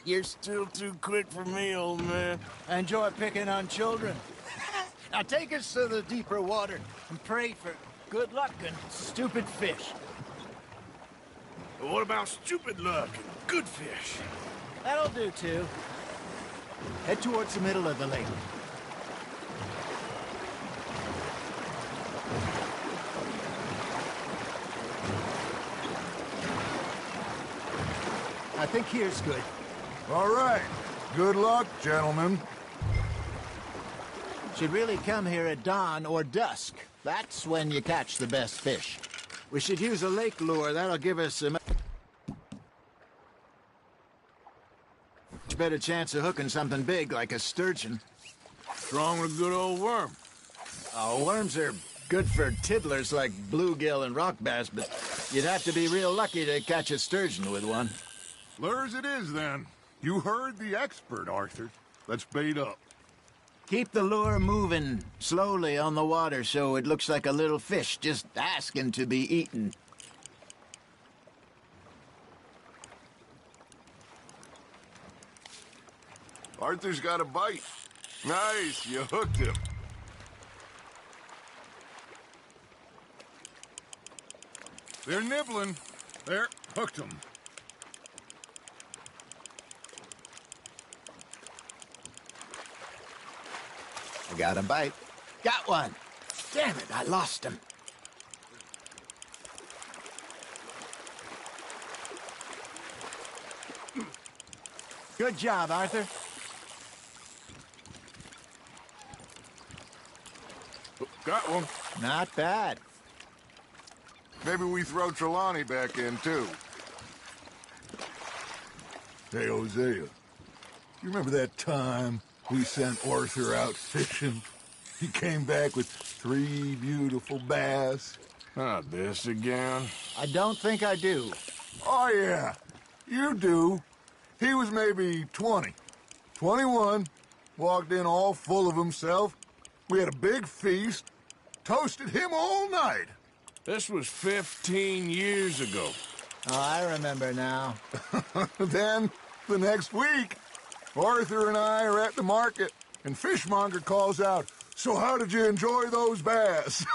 A: You're still too quick for me, old man.
R: I enjoy picking on children. Now take us to the deeper water and pray for good luck and stupid fish.
A: But what about stupid luck and good fish?
R: That'll do, too. Head towards the middle of the lake. I think here's good.
O: All right. Good luck, gentlemen.
R: Should really come here at dawn or dusk. That's when you catch the best fish. We should use a lake lure. That'll give us a much better chance of hooking something big like a sturgeon.
A: What's wrong with a good old worm?
R: Oh, worms are good for tiddlers like bluegill and rock bass, but you'd have to be real lucky to catch a sturgeon with one.
O: Lures it is, then. You heard the expert, Arthur. Let's bait up.
R: Keep the lure moving slowly on the water so it looks like a little fish just asking to be eaten.
O: Arthur's got a bite. Nice, you hooked him. They're nibbling. There, hooked him.
R: I got a bite. Got one. Damn it, I lost him. Good job, Arthur.
O: Got one.
R: Not bad.
O: Maybe we throw Trelawney back in, too. Hey, Hosea. You remember that time we sent Arthur out fishing? He came back with 3 beautiful bass.
A: Not this again.
R: I don't think I do.
O: Oh, yeah. You do. He was maybe 20. 21. Walked in all full of himself. We had a big feast. Toasted him all night.
A: This was 15 years ago.
R: Oh, I remember now.
O: Then, the next week, Arthur and I are at the market, and Fishmonger calls out, "So how did you enjoy those bass?"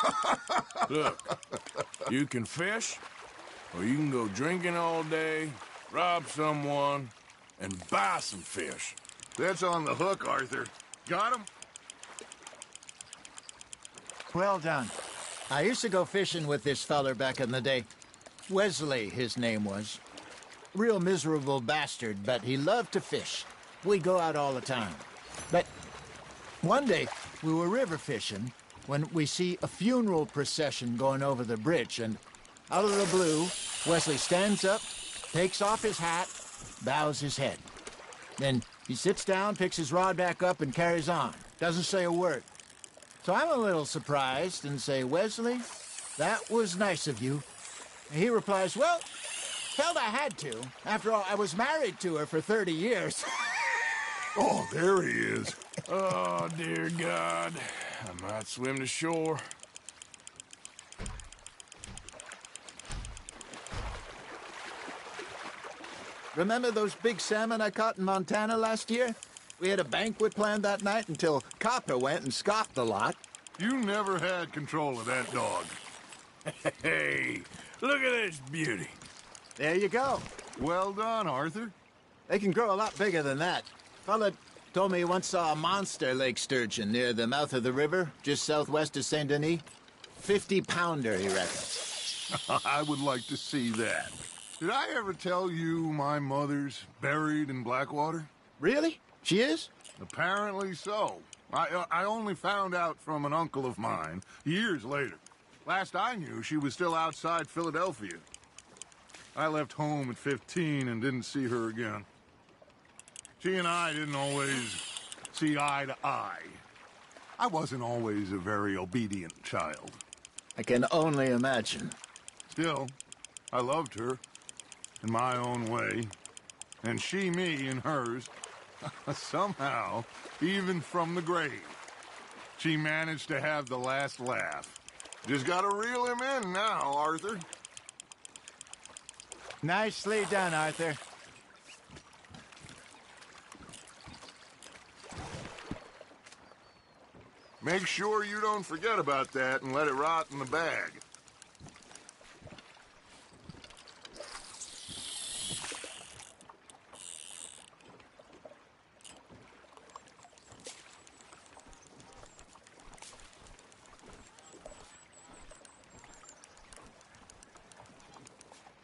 A: Look, you can fish, or you can go drinking all day, rob someone, and buy some fish.
O: That's on the hook, Arthur. Got him?
R: Well done. I used to go fishing with this feller back in the day. Wesley, his name was. Real miserable bastard, but he loved to fish. We'd go out all the time. But one day, we were river fishing when we see a funeral procession going over the bridge, and out of the blue, Wesley stands up, takes off his hat, bows his head. Then he sits down, picks his rod back up, and carries on. Doesn't say a word. So I'm a little surprised and say, "Wesley, that was nice of you." And he replies, "Well, felt I had to. After all, I was married to her for 30 years.
O: Oh, there he is.
A: Oh, dear God. I might swim to shore.
R: Remember those big salmon I caught in Montana last year? We had a banquet planned that night until Copper went and scoffed the lot.
O: You never had control of that dog.
A: Hey, look at this beauty.
R: There you go.
O: Well done, Arthur.
R: They can grow a lot bigger than that. Fella told me he once saw a monster lake sturgeon near the mouth of the river, just southwest of Saint Denis. 50-pounder, he reckons.
O: I would like to see that. Did I ever tell you my mother's buried in Blackwater?
R: Really? She is?
O: Apparently so. I only found out from an uncle of mine years later. Last I knew, she was still outside Philadelphia. I left home at 15 and didn't see her again. She and I didn't always see eye to eye. I wasn't always a very obedient child.
R: I can only imagine.
O: Still, I loved her in my own way, and she me in hers. Somehow, even from the grave, she managed to have the last laugh. Just gotta reel him in now, Arthur.
R: Nicely done, Arthur.
O: Make sure you don't forget about that and let it rot in the bag.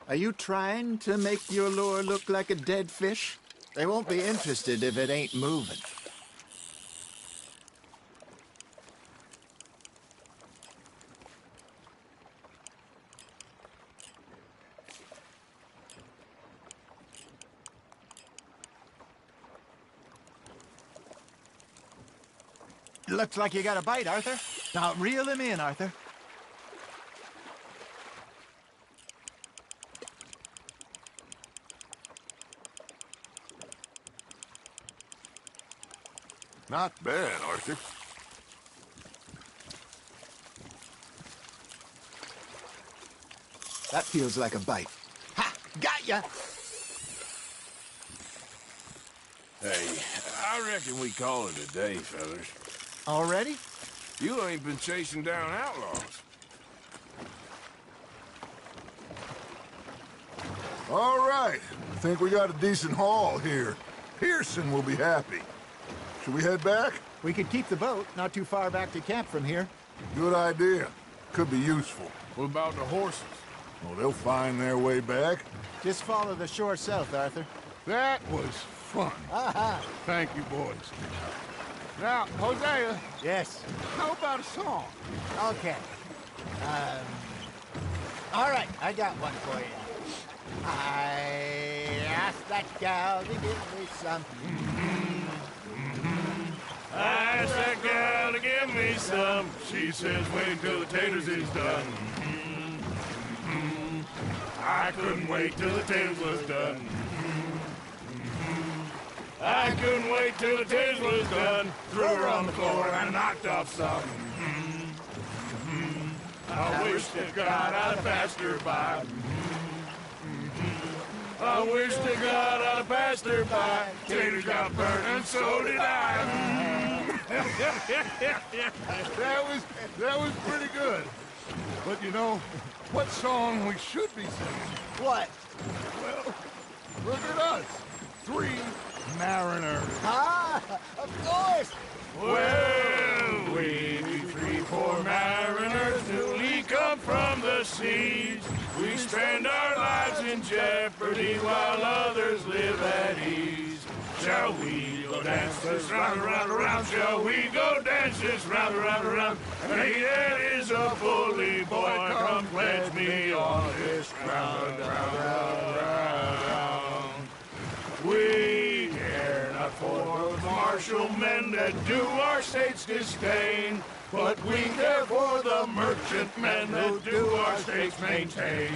R: Are you trying to make your lure look like a dead fish? They won't be interested if it ain't moving. Looks like you got a bite, Arthur. Now reel him in, Arthur.
O: Not bad, Arthur.
R: That feels like a bite. Ha! Got ya!
A: Hey, I reckon we call it a day, fellas.
R: Already?
A: You ain't been chasing down outlaws.
O: All right. I think we got a decent haul here. Pearson will be happy. Should we head back?
R: We could keep the boat not too far back to camp from here.
O: Good idea. Could be useful.
A: What about the horses?
O: Well, they'll find their way back.
R: Just follow the shore south, Arthur.
O: That was fun.
R: Aha!
O: Thank you, boys. Now, Hosea.
R: Yes?
O: How about a song?
R: Okay. All right, I got one for you. I asked that gal to give me some.
A: I asked that gal to give me some. She says, wait till the taters is done. I couldn't wait till the taters was done. I couldn't wait till the taters was done. Threw her on the floor and knocked off some. I wish to God I'd passed her by. I wish to God I'd passed her by. Taters got burnt and so did I.
O: That was pretty good. But you know, what song we should be singing?
R: What?
O: Well, look at us. 3 mariners.
R: Ah, of course.
A: Well, we 3 poor mariners newly come from the seas. We spend our lives in jeopardy while others live at ease. Shall we go dance this round, around, around? Shall we go dance this round, around, around? And he that is a bully boy, come pledge me on this round, round, round, round. We care not for the martial men that do our state's disdain, but we care for the merchant men that do our states maintain.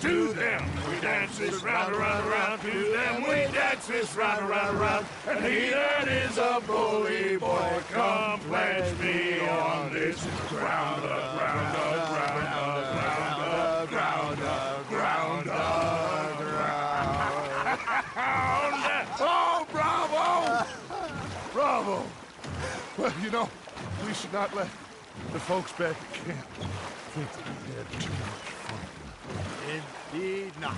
A: To them we dance this round, around, around. To them we dance this round, around, around. And he that is a bully boy, come pledge me on this ground, ground, ground, ground, ground, ground, ground, ground.
O: Oh, bravo! Bravo! Well, you know, we should not let the folks back at camp think that we had too much fun.
R: Indeed not.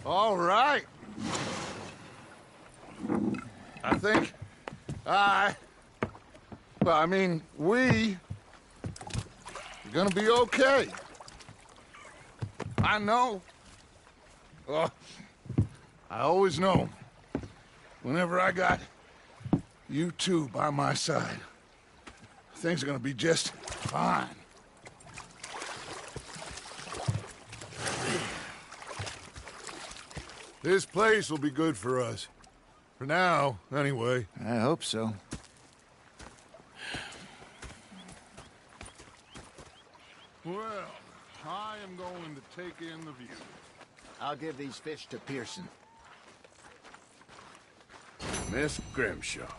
O: All right. I think we're gonna be okay. I know. I always know. Whenever I got you two by my side, things are gonna be just fine. This place will be good for us. For now, anyway.
E: I hope so.
O: Well, I am going to take in the view.
R: I'll give these fish to Pearson.
A: Miss Grimshaw.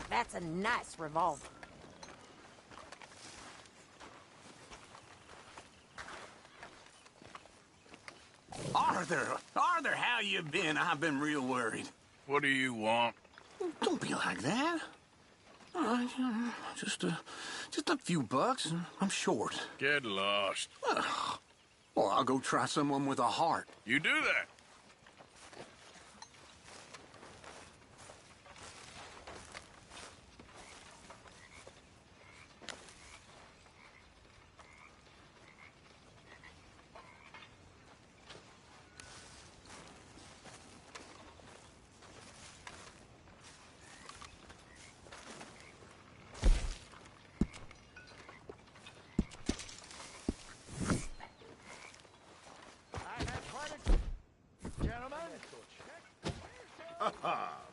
I: That's a nice revolver.
G: Arthur, how you been? I've been real worried.
A: What do you want?
G: Don't be like that. Just a few bucks, and I'm short.
A: Get lost.
G: Well, I'll go try someone with a heart.
A: You do that.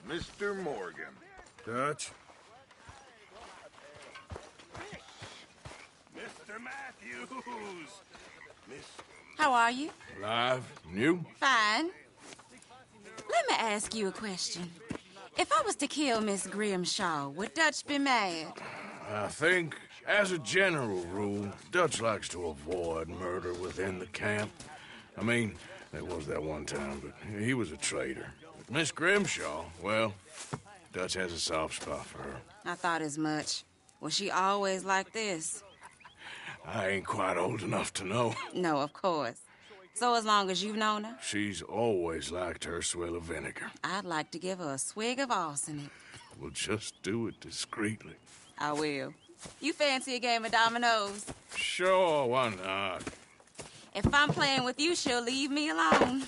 O: Mr. Morgan.
A: Dutch?
J: Mr. Matthews!
T: How are you?
A: Alive? And you?
T: Fine. Let me ask you a question. If I was to kill Miss Grimshaw, would Dutch be mad?
A: I think, as a general rule, Dutch likes to avoid murder within the camp. I mean, there was that one time, but he was a traitor. Miss Grimshaw, well, Dutch has a soft spot for her.
T: I thought as much. Was she always like this?
A: I ain't quite old enough to know.
T: No, of course. So as long as you've known her?
A: She's always liked her swill of vinegar.
T: I'd like to give her a swig of arsenic.
A: We'll just do it discreetly.
T: I will. You fancy a game of dominoes?
A: Sure, why not?
T: If I'm playing with you, she'll leave me alone.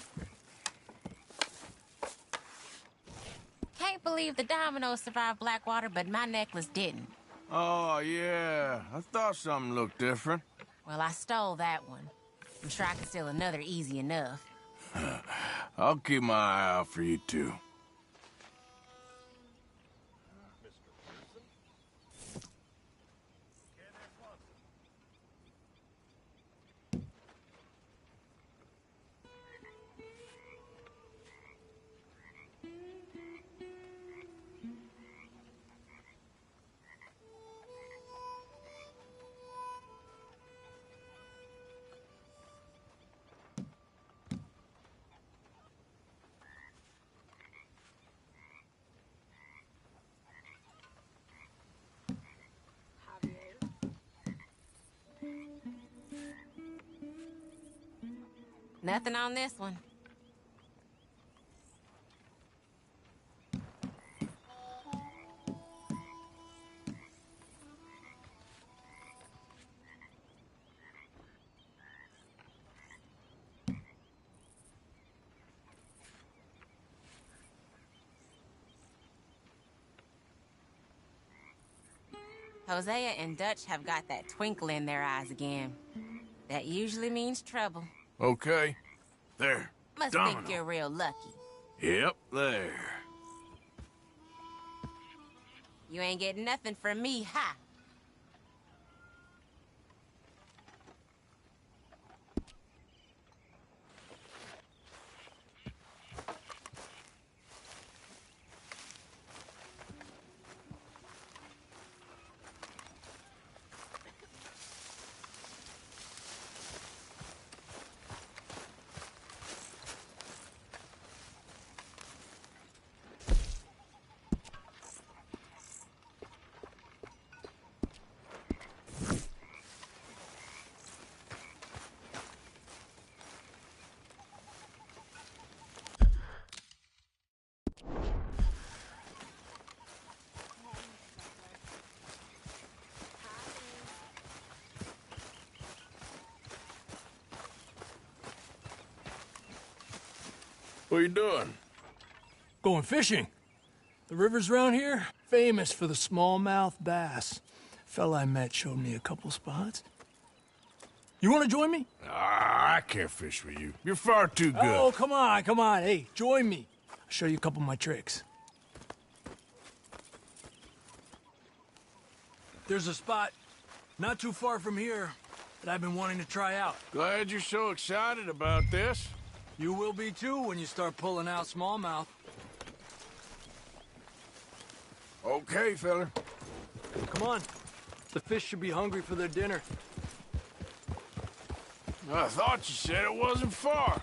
S: Can't believe the dominoes survived Blackwater, but my necklace didn't.
A: Oh, yeah. I thought something looked different.
S: Well, I stole that one. I'm sure I can steal another easy enough.
A: I'll keep my eye out for you, too.
S: Nothing on this one. Hosea and Dutch have got that twinkle in their eyes again. That usually means trouble.
A: Okay. There.
S: Must
A: Domino.
S: think you're real lucky.
A: Yep, there.
S: You ain't getting nothing from me, ha!
A: What are you doing?
M: Going fishing. The rivers around here, famous for the smallmouth bass. Fella I met showed me a couple spots. You want to join me?
A: I can't fish with you. You're far too good.
M: Oh, come on, come on. Hey, join me. I'll show you a couple of my tricks. There's a spot not too far from here that I've been wanting to try out.
A: Glad you're so excited about this.
M: You will be too when you start pulling out smallmouth.
A: Okay, fella.
M: Come on. The fish should be hungry for their dinner.
A: I thought you said it wasn't far.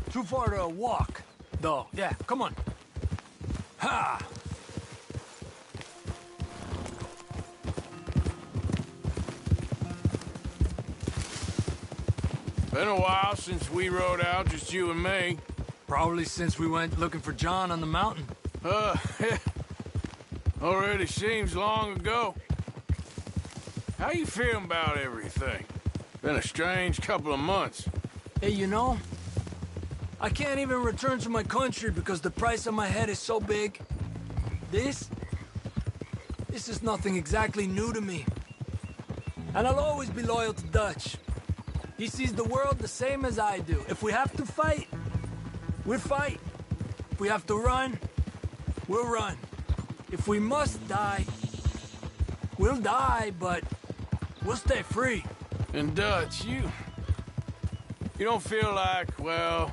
M: Too far to walk, though. Yeah, come on. Ha!
A: Been a while since we rode out, just you and me.
M: Probably since we went looking for John on the mountain.
A: Already seems long ago. How you feeling about everything? Been a strange couple of months.
M: Hey, you know, I can't even return to my country because the price on my head is so big. This is nothing exactly new to me. And I'll always be loyal to Dutch. He sees the world the same as I do. If we have to fight, we'll fight. If we have to run, we'll run. If we must die, we'll die, but we'll stay free.
A: And Dutch, you don't feel like, well,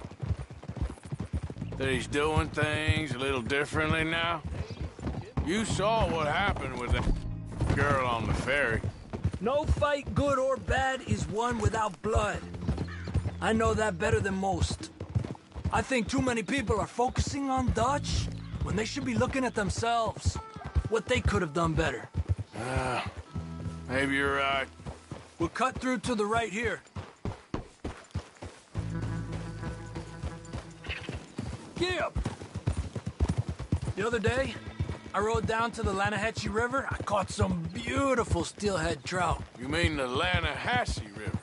A: that he's doing things a little differently now? You saw what happened with that girl on the ferry.
M: No fight, good or bad, is won without blood. I know that better than most. I think too many people are focusing on Dutch when they should be looking at themselves. What they could have done better.
A: Maybe you're right.
M: We'll cut through to the right here. Gib! The other day, I rode down to the Lanahatchee River. I caught some beautiful steelhead trout.
A: You mean the Lanahatchee River?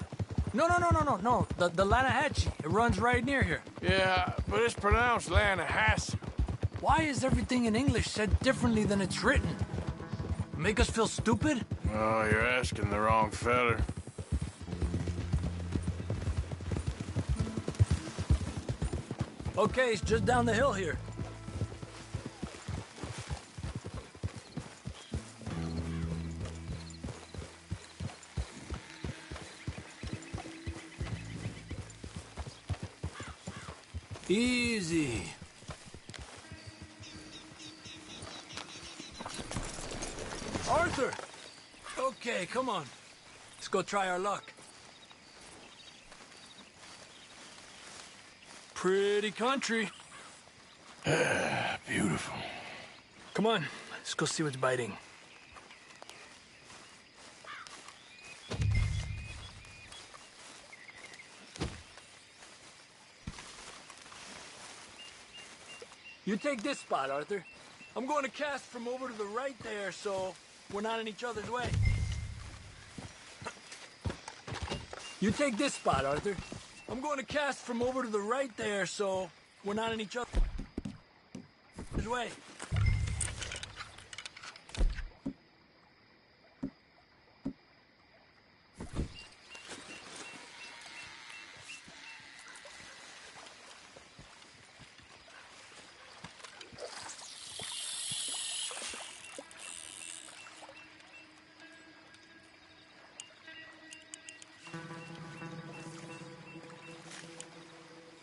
M: No. The Lanahatchee. It runs right near here.
A: Yeah, but it's pronounced Lanahatchee.
M: Why is everything in English said differently than it's written? Make us feel stupid?
A: Oh, you're asking the wrong feller.
M: Okay, it's just down the hill here. Easy. Arthur! Okay, come on. Let's go try our luck. Pretty country.
A: Beautiful.
M: Come on, let's go see what's biting. You take this spot, Arthur. I'm going to cast from over to the right there, so we're not in each other's way. You take this spot, Arthur. I'm going to cast from over to the right there, so we're not in each other's way.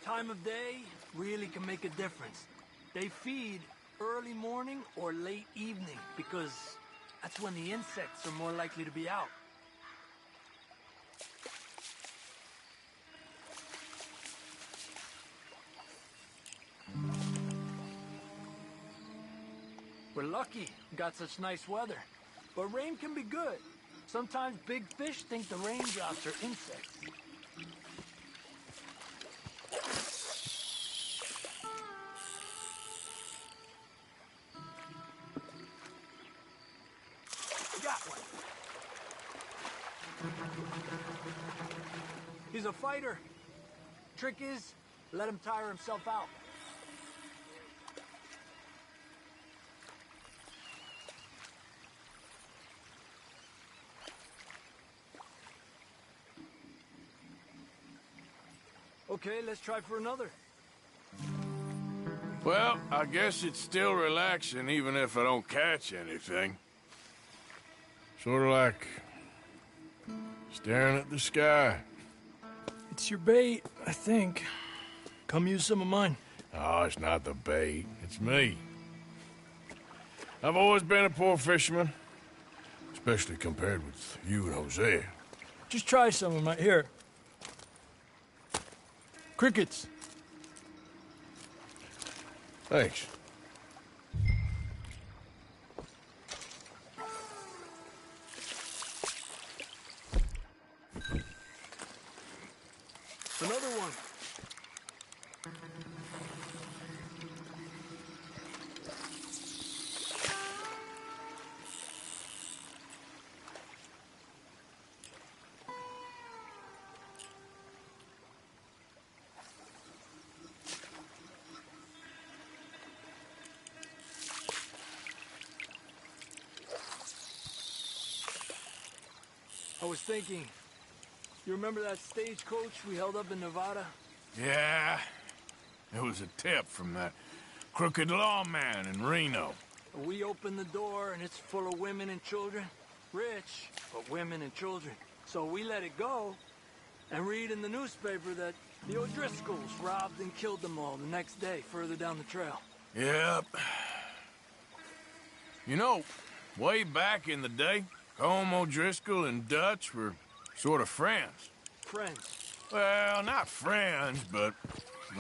M: Time of day really can make a difference. They feed early morning or late evening because that's when the insects are more likely to be out. We're lucky we got such nice weather, but rain can be good. Sometimes big fish think the raindrops are insects. He's a fighter. Trick is, let him tire himself out. Okay, let's try for another.
A: Well, I guess it's still relaxing even if I don't catch anything. Sort of like staring at the sky.
M: It's your bait, I think. Come use some of mine.
A: Oh, it's not the bait. It's me. I've always been a poor fisherman, especially compared with you and Hosea.
M: Just try some of my... Here. Crickets.
A: Thanks.
M: Another one. I was thinking, you remember that stagecoach we held up in Nevada?
A: Yeah, it was a tip from that crooked lawman in Reno.
M: We opened the door and it's full of women and children. Rich, but women and children. So we let it go and read in the newspaper that the O'Driscolls robbed and killed them all the next day further down the trail.
A: Yep. You know, way back in the day, Colm O'Driscoll and Dutch were sort of friends.
M: Friends?
A: Well, not friends, but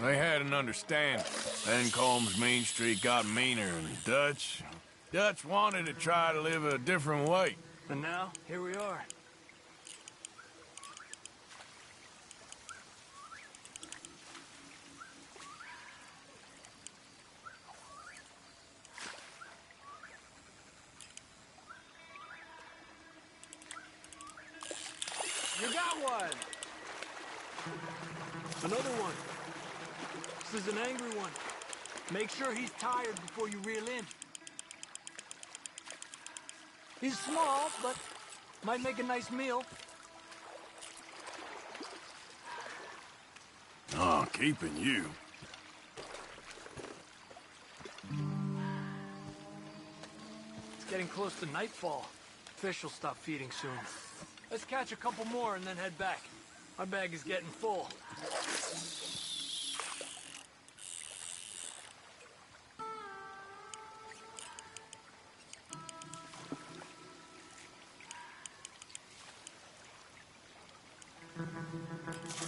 A: they had an understanding. Then Colm's mean streak got meaner, and Dutch wanted to try to live a different way.
M: And now, here we are. You got one! Another one. This is an angry one. Make sure he's tired before you reel in. He's small, but might make a nice meal.
A: Oh, keeping you.
M: It's getting close to nightfall. Fish will stop feeding soon. Let's catch a couple more and then head back. My bag is getting full.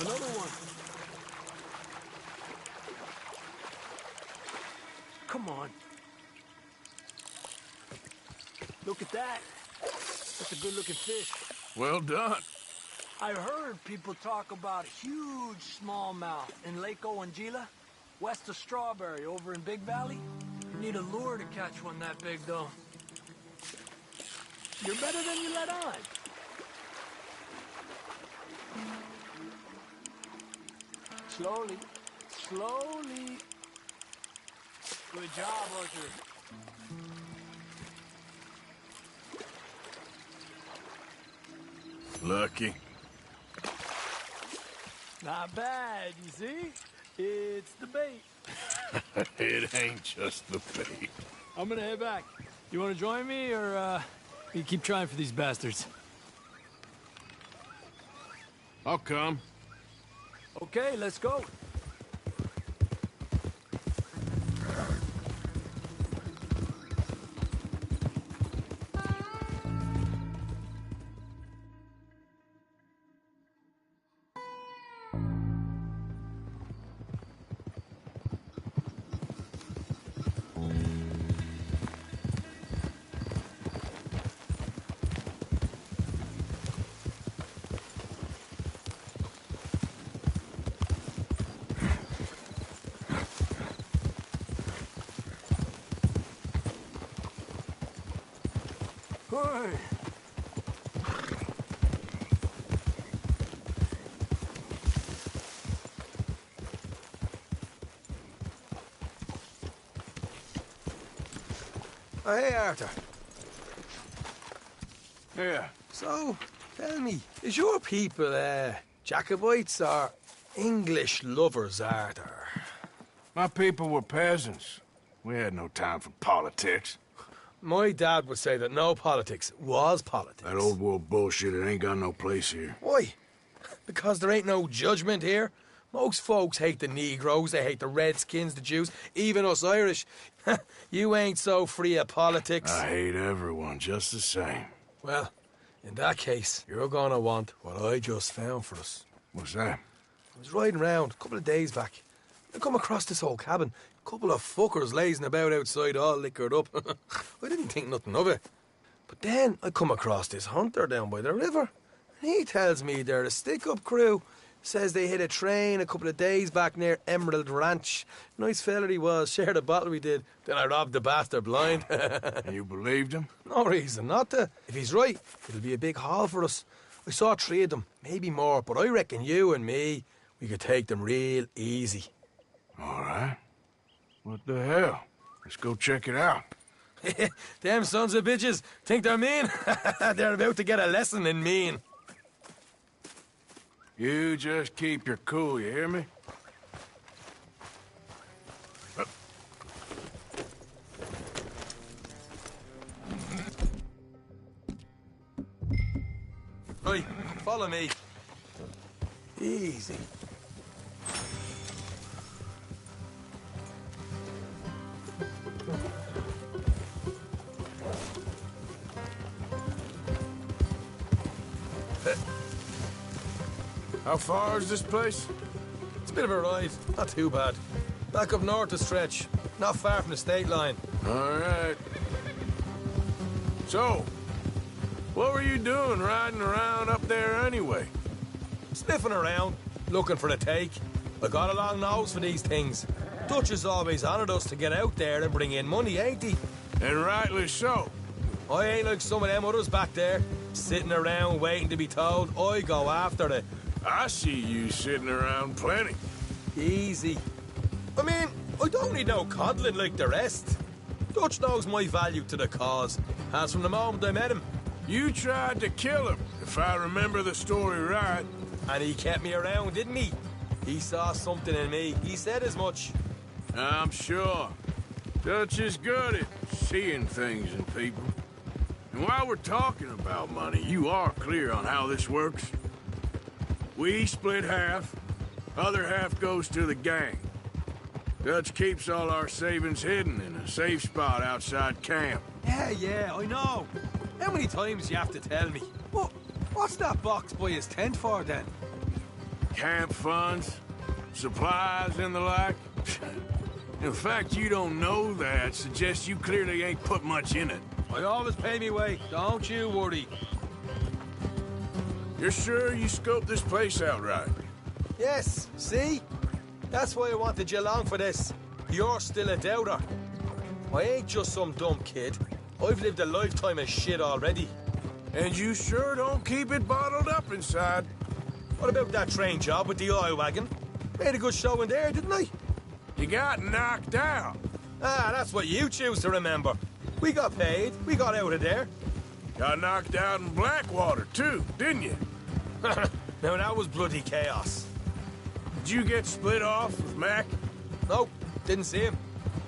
M: Another one. Come on. Look at that. That's a good-looking fish.
A: Well done.
M: I heard people talk about huge smallmouth in Lake Owanjila, west of Strawberry, over in Big Valley. You need a lure to catch one that big, though. You're better than you let on. Slowly, slowly. Good job, Arthur.
A: Lucky.
M: Not bad, you see? It's the bait.
A: It ain't just the bait.
M: I'm gonna head back. You wanna join me, or, you keep trying for these bastards?
A: I'll come.
M: Okay, let's go. Hey.
C: Oh, hey, Arthur.
A: Yeah.
C: So, tell me, is your people, Jacobites, or
G: English lovers, Arthur.
A: My people were peasants. We had no time for politics.
G: My dad would say that no politics was politics.
A: That old world bullshit, it ain't got no place here.
G: Why? Because there ain't no judgment here. Most folks hate the Negroes, they hate the Redskins, the Jews, even us Irish. You ain't so free of politics.
A: I hate everyone just the same.
G: Well, in that case, you're gonna want what I just found for us.
A: What's that?
G: I was riding around a couple of days back. I come across this old cabin. A couple of fuckers lazing about outside all liquored up. I didn't think nothing of it. But then I come across this hunter down by the river. And he tells me they're a stick-up crew. Says they hit a train a couple of days back near Emerald Ranch. Nice fella he was, shared a bottle we did. Then I robbed the bastard blind.
A: You believed him?
G: No reason not to. If he's right, it'll be a big haul for us. I saw 3 of them, maybe more, but I reckon you and me, we could take them real easy.
A: All right. What the hell? Let's go check it out.
G: Them sons of bitches think they're mean. They're about to get a lesson in mean.
A: You just keep your cool, you hear me?
G: Right, follow me. Easy.
A: How far is this place?
G: It's a bit of a ride, not too bad. Back up north a stretch, not far from the state line.
A: All right. So, what were you doing riding around up there anyway?
G: Sniffing around, looking for a take. I got a long nose for these things. Dutch has always honoured us to get out there and bring in money, ain't he?
A: And rightly so.
G: I ain't like some of them others back there, sitting around waiting to be told. I go after it.
A: I see you sitting around plenty.
G: Easy. I mean, I don't need no coddling like the rest. Dutch knows my value to the cause, as from the moment I met him.
A: You tried to kill him, if I remember the story right.
G: And he kept me around, didn't he? He saw something in me. He said as much.
A: I'm sure. Dutch is good at seeing things in people. And while we're talking about money, you are clear on how this works? We split half, other half goes to the gang. Dutch keeps all our savings hidden in a safe spot outside camp.
G: Yeah, I know. How many times you have to tell me? What's that box by his tent for, then?
A: Camp funds, supplies, and the like. The fact you don't know that suggests you clearly ain't put much in it.
G: I always pay me way, don't you worry.
A: You're sure you scoped this place out right?
G: Yes, see? That's why I wanted you along for this. You're still a doubter. I ain't just some dumb kid. I've lived a lifetime of shit already.
A: And you sure don't keep it bottled up inside.
G: What about that train job with the oil wagon? Made a good show in there, didn't I?
A: You got knocked out.
G: Ah, that's what you choose to remember. We got paid. We got out of there.
A: Got knocked out in Blackwater, too, didn't you?
G: Now, that was bloody chaos.
A: Did you get split off with Mac?
G: Nope, didn't see him.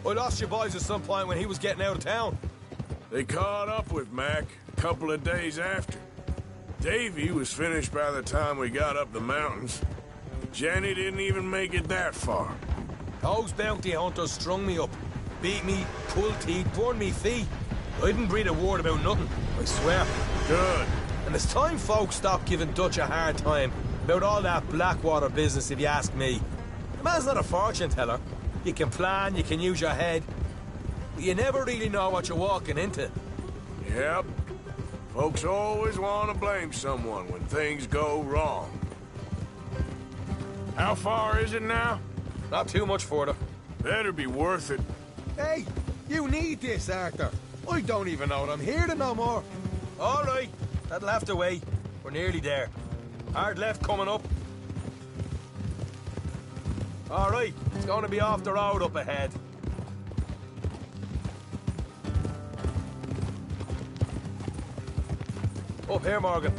G: I lost your boys at some point when he was getting out of town.
A: They caught up with Mac a couple of days after. Davy was finished by the time we got up the mountains. Jenny didn't even make it that far.
G: Those bounty hunters strung me up. Beat me, pulled teeth, burned me feet. I didn't breathe a word about nothing, I swear.
A: Good.
G: And it's time folks stopped giving Dutch a hard time about all that Blackwater business, if you ask me. The man's not a fortune teller. You can plan, you can use your head, but you never really know what you're walking into.
A: Yep. Folks always want to blame someone when things go wrong. How far is it now?
G: Not too much further.
A: Better be worth it.
G: Hey, you need this, Arthur. I don't even know what I'm here to no more. All right, that'll have to wait. We're nearly there. Hard left coming up. All right, it's going to be off the road up ahead. Up here, Morgan.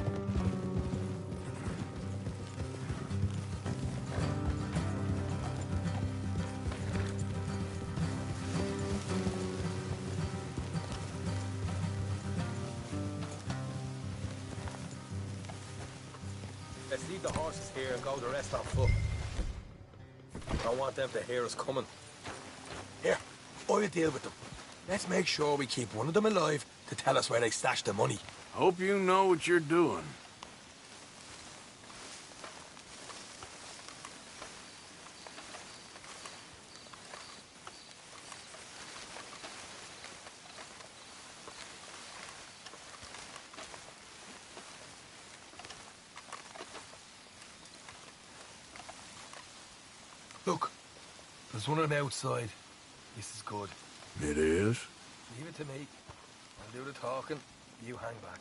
U: leave the horses here and go the rest on foot. Don't want them to hear us coming. Here, I'll deal with them. Let's make sure we keep one of them alive to tell us where they stashed the money.
A: Hope you know what you're doing.
U: Look, there's one on the outside. This is good.
A: It is?
U: Leave it to me. I'll do the talking. You hang back.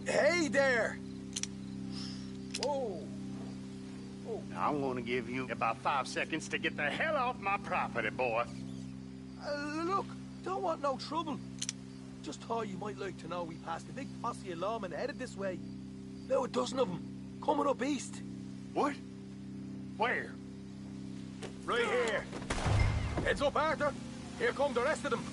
U: Hey there! Whoa!
J: I'm gonna give you about 5 seconds to get the hell off my property, boy.
U: Look, don't want no trouble. Just thought you might like to know we passed a big posse of lawmen headed this way. Now a dozen of them, coming up east.
J: What? Where?
U: Right here. Heads up, Arthur. Here come the rest of them.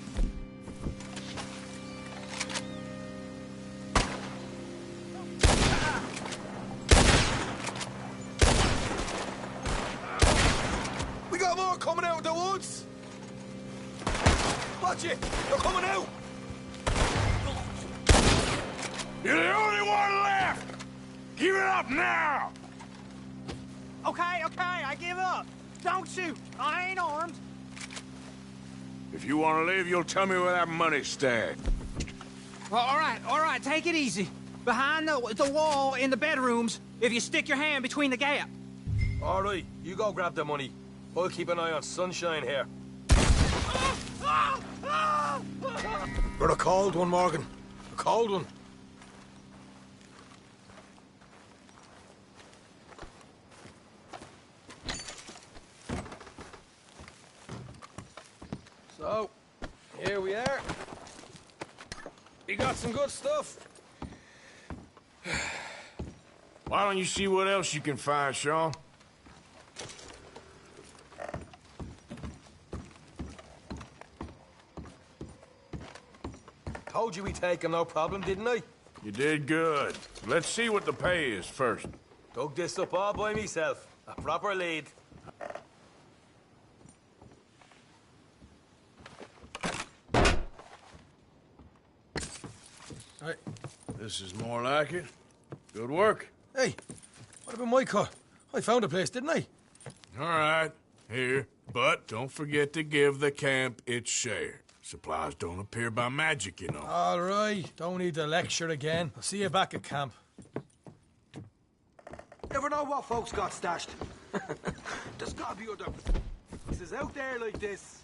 U: We got more coming out of the woods. Watch it. They're coming out.
A: You're the only one left! Give it up now!
G: Okay, I give up. Don't shoot. I ain't armed.
A: If you want to live, you'll tell me where that money's stashed.
G: Well, all right, take it easy. Behind the wall in the bedrooms, if you stick your hand between the gap.
U: All right, you go grab the money. I'll keep an eye on Sunshine here. You're a cold one, Morgan. A cold one. So, here we are. You got some good stuff.
A: Why don't you see what else you can find, Sean?
U: Told you we'd take him, no problem, didn't I?
A: You did good. Let's see what the pay is first.
U: Dug this up all by myself. A proper lead.
A: Hey, this is more like it. Good work.
U: Hey, what about my car? I found a place, didn't I?
A: All right, here. But don't forget to give the camp its share. Supplies don't appear by magic, you know.
U: All right, don't need the lecture again. I'll see you back at camp. Never know what folks got stashed. There's gotta be other places out there like this.